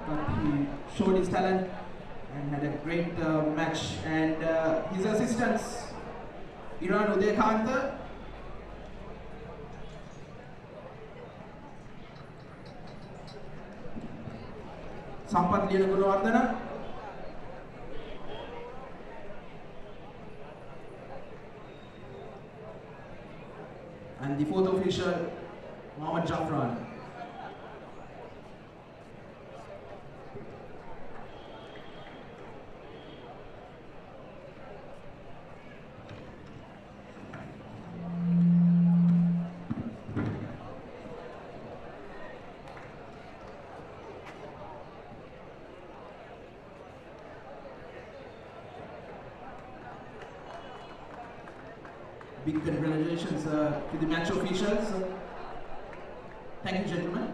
but he showed his talent and had a great match. And his assistants, Iran Udekanta, Sampath Lina Gunawardana, and the fourth official, Mohammad Jafran. Big congratulations to the match officials. Thank you, gentlemen.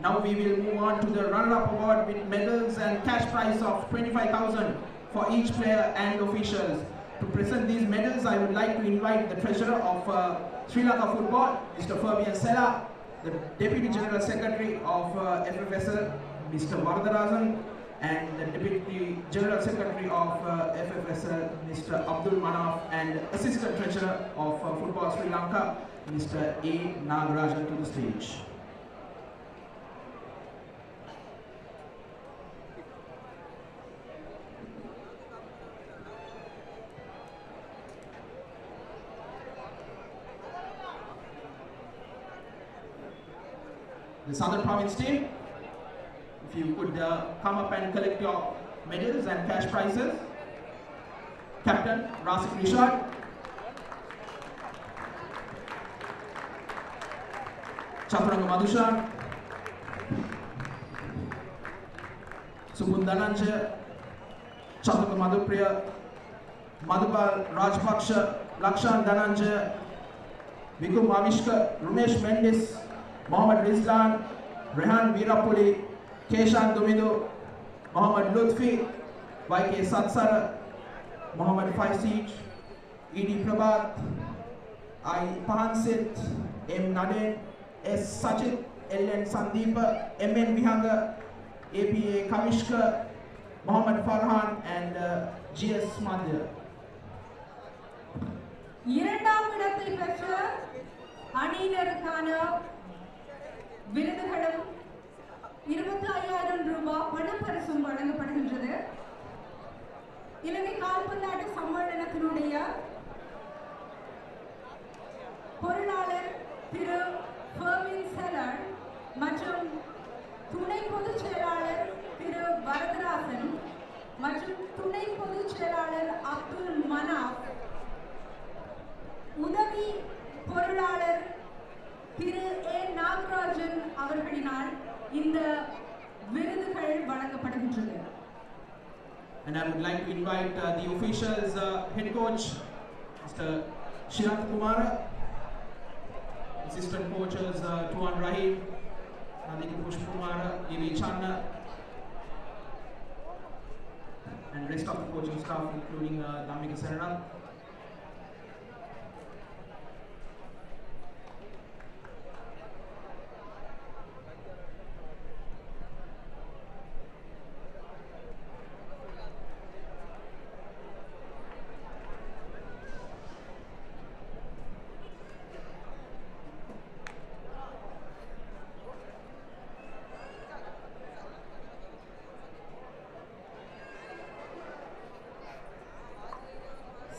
Now we will move on to the runner-up award with medals and cash prize of 25,000 for each player and officials. To present these medals, I would like to invite the treasurer of Sri Lanka Football, Mr. Fabian Sela, the Deputy General Secretary of FFSL, Mr. Varadarajan, and the Deputy General Secretary of FFSL, Mr. Abdul Manaf, and Assistant Treasurer of Football Sri Lanka, Mr. A. Nagarajan, to the stage. The Southern Province team, if you could come up and collect your medals and cash prizes. Captain Rasik Rishad, Chaturanga Madhushan, Subun Dhananjaya, Chaturanga Madhupriya, Madhupal Rajpaksha, Lakshan Dhananjaya, Vikum Avishka, Rumesh Mendis, Mohammad Rizlan, Rehan Virapuli, Keshan Dumidu, Mohammad Lutfi, YK Satsara, Mohammad Faisij, E.D. Prabhat, I. Pahansit, M. Naden, S. Sachit, L.N. Sandeepa, M.N. Vihanga, A.P.A. Kamishka, Mohammad Farhan, and G.S. Madhya. இரண்டாம் இடத்தை பெற்ற அணியினருக்கான விருதுகளும் 25,000 ரூபாய் பணப்பரிசும் வழங்கப்படுகின்றது. இலங்கை கால்பந்தாட்ட சம்மேளனத்தினுடைய பொருளாளர் திரு ஃபர்மின் செலர் மற்றும் துணை பொதுச் செயலாளர் திரு வரதராசன் மற்றும் துணை பொதுச் செயலாளர் அப்துல் மனாப், உதவி பொருளாளர் திரு ஏ நாகராஜன் அவர்களினால் இந்த விருதுகள் வழங்கப்படுகின்றது. And I would like to invite the officials, head coach Mr. Shirant Kumara, assistant coaches Tuan Rahim, Nandiki Pushp Kumara, E.V. Channa, and rest of the coaching staff including Damika Saranal.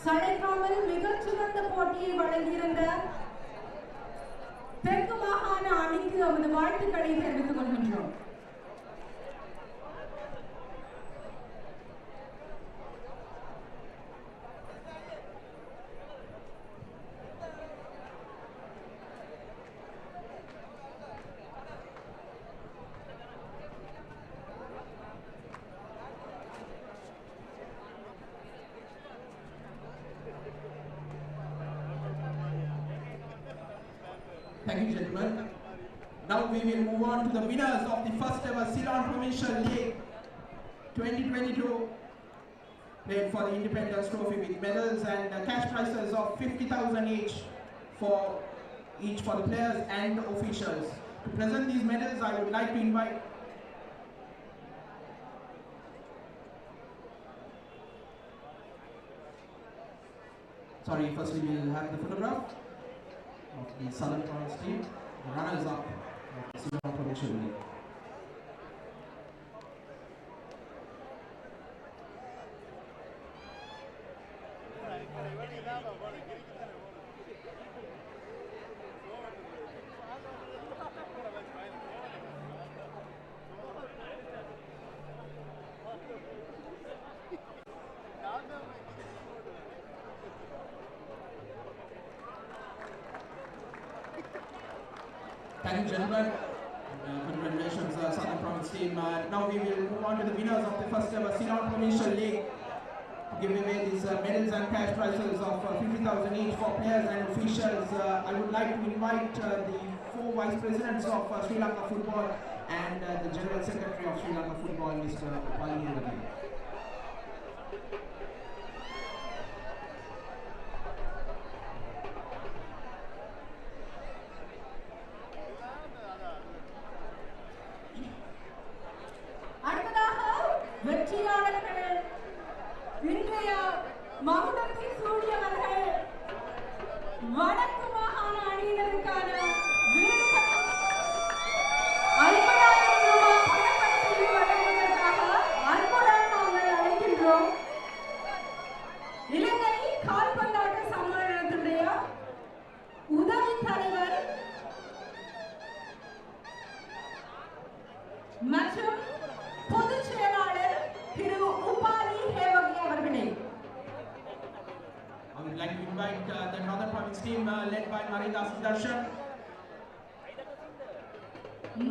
சளைக்காமல் மிகச்சிறந்த போட்டியை வழங்கியிருந்த தெற்கு மாகாண அணிக்கு நமது வாழ்த்துக்களை தெரிவித்துக் கொள்கின்றோம். Thank you, gentlemen. Now we will move on to the winners of the first ever Ceylon Provincial League 2022 played for the Independence Trophy with medals and cash prizes of 50,000 each for the players and officials. To present these medals, I would like to invite firstly we'll have the photograph of the Southern Province team, the runners-up of the Ceylon Provincial League. Thank you, gentlemen. Congratulations, Southern Province team. Now we will move on to the winners of the first ever Ceylon Provincial League. Giving away these medals and cash prizes of 50,000 each for players and officials. I would like to invite the 4 vice presidents of Sri Lanka football and the general secretary of Sri Lanka football, Mr. Wali. I would like to invite the Northern Province team led by Maridas.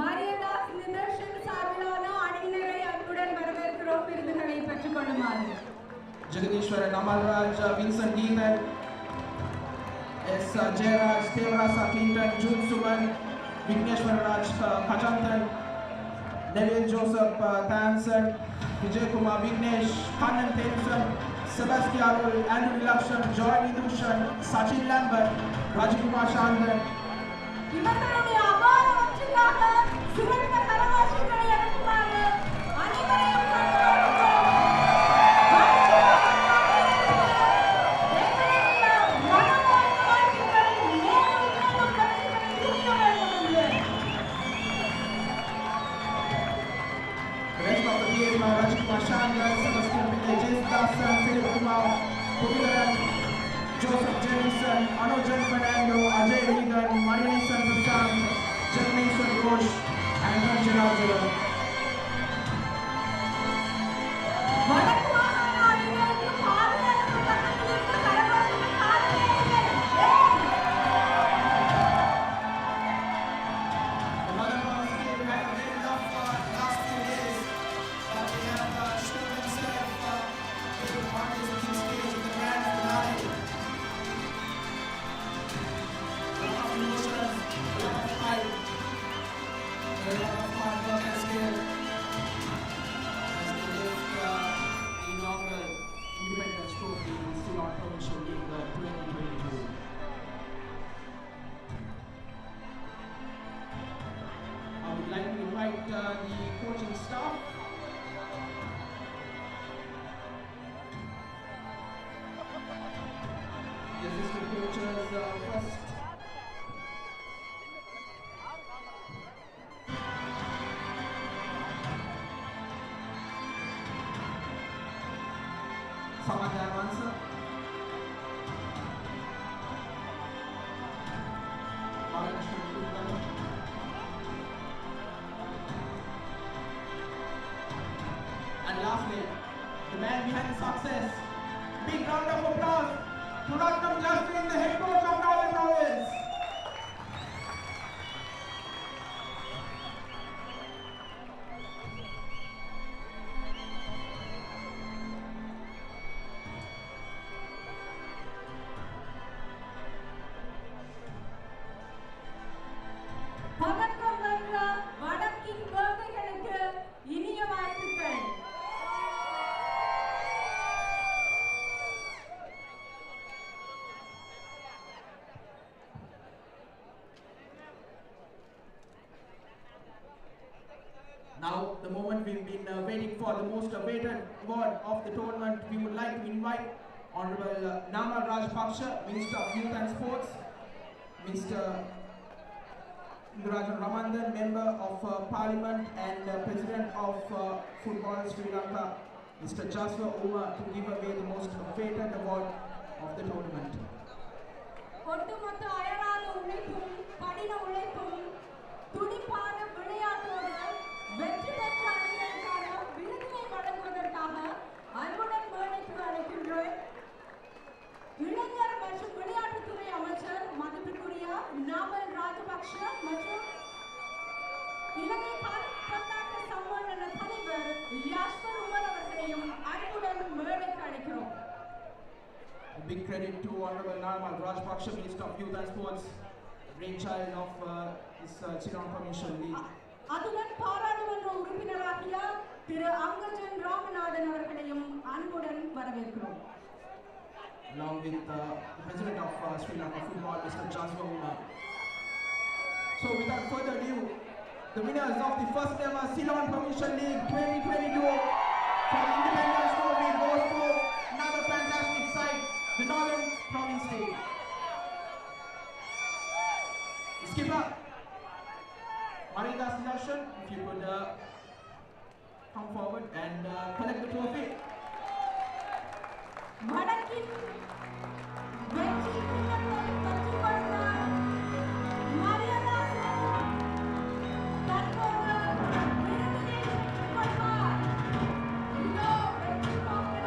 Maridas Nidarshan Sarvilana Adinare Anbudan Varverkro Virudhugalai Pettukollumaru. Jagadishwar Namalraj, Vincent Geethan, S. Jairaj, Devrasa Clinton, June Suman, Vigneshwar Raj Kajantan, Neville Joseph Thamson, Vijay Kumar Vignesh, Kannan Thamson, Sebastian Arul, Andrew Lakshan, Joy Nidushan, Sachin Lambert, Rajikumar Shandan. இவர்களுடைய அபார வெற்றிக்காக சிறந்த கரகோஷங்களை எழுப்புமாறு அனைவரையும் The rest of the team, Rajikumar Shandan, Sebastian Villages, Dasan, Philip Kumar, Pugilaran, Joseph Jennison, Anujan Fernando, Ajay Regan, Marianisan Prasad, Jagmeeswar Ghosh, and Ranjana Jalan. வடக்கு மாகாண அணியினருக்கு பாதுகாப்பு பக்கத்திலிருந்து கரகோஷங்கள் காணவில்லை. The Northern Province team had a very tough last few days, but they have shown themselves able to rise to the big stage in the grand finale. A lot of emotions, a lot of fight, a lot of hard work and skill as they lift the inaugural Independence Trophy in Ceylon Provincial League 2022. I would like to invite the coaching staff. The assistant coaches first. Samantha Avansa. Balakrishnan Kundala. And lastly, the man behind the success. Big round of applause to Ratnam Justin, the head coach of Northern Province. பதக்கம் வென்ற வடக்கின் குழந்தைகளுக்கு இனிய வாழ்த்துக்கள். tournament. We've been waiting for the most awaited award of the tournament. We would like to invite Honorable Namal Rajpaksha, Minister of Youth and Sports, Mr. Rajan Ramandan, Member of Parliament and President of Football Sri Lanka, Mr. Jaswa Uma, to give away the most awaited award of the tournament. ஒட்டுமொத்த அயராத உழைப்பும் கடின உழைப்பும் துடிப்பான விளையாட்டோடு வெற்றி பெற்ற அணிகளுக்கான விருதினை வழங்குவதற்காக அன்புடன் மேடைக்கு அழைக்கின்றோம். இளைஞர் மற்றும் விளையாட்டுத்துறை அமைச்சர் மதிப்பிற்குரிய நாமல் ராஜபக்ஷ மற்றும் இலங்கை கால்பந்தாட்ட சம்மேளன தலைவர் யாஸ்வர் உமர் அவர்களையும் அன்புடன் மேடைக்கு அழைக்கிறோம். A big credit to Honorable Namal Rajpaksha, Minister of Youth and Sports, brainchild of this Ceylon Provincial League. அதுடன் பாராளுமன்ற உறுப்பினராகிய திரு அங்கஜன் ராமநாதன் அவர்களையும் அன்புடன் வரவேற்கிறோம். Along with the President of Sri Lanka Football, Mr. Jaswa Uma. So without further ado, the winners of the first ever Ceylon Provincial League 2022 for the Independence Trophy goes to another fantastic side, the Northern Province team. Skipper, Marida Sudarshan, if you could come forward and collect the trophy. வடக்கின் வெற்றி கிண்ணத்தை பெற்றுக் கொடுத்த மரியதாசன் தற்போது விருதினை பெற்றுக் கொள்வார். இதோ வெற்றி கோப்பை.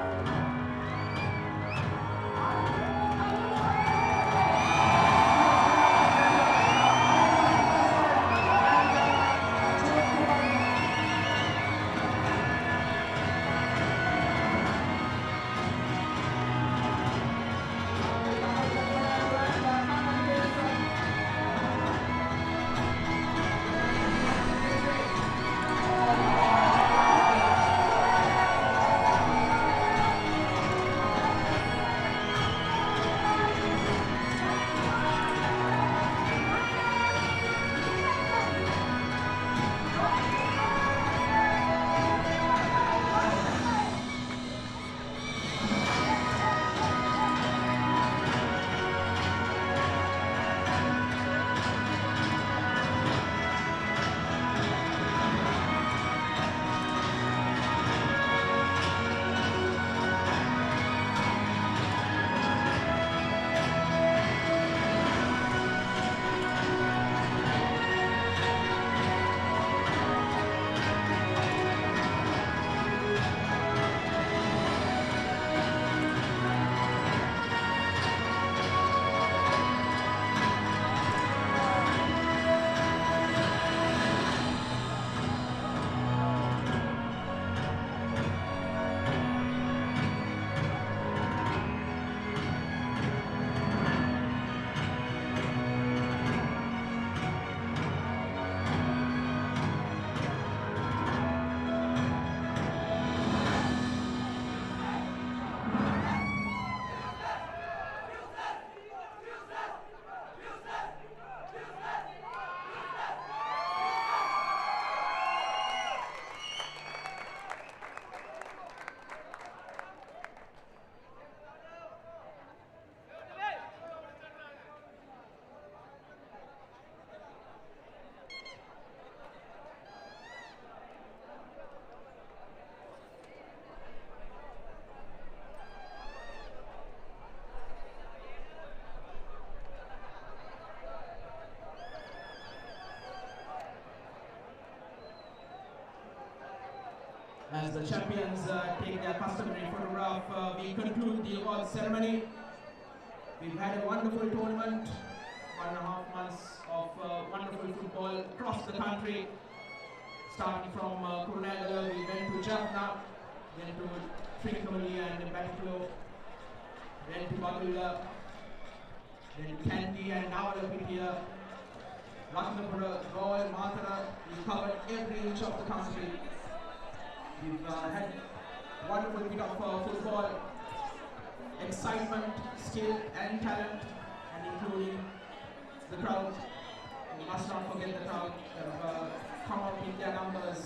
As the champions take their customary photograph, we conclude the award ceremony. We've had a wonderful tournament, 1.5 months of wonderful football across the country. Starting from Kurunegala, we went to Jaffna, then to Trincomalee and Batticalow, then to Badulla, then Kandy and now here. Ratnapura, Gaul, Matara, we've covered every inch of the country. We've had wonderful bit of football, excitement, skill and talent, and including the crowd. We must not forget the crowd that have come out in their numbers.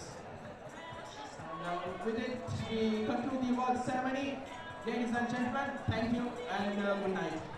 with it, we conclude the award ceremony. Ladies and gentlemen, thank you and good night.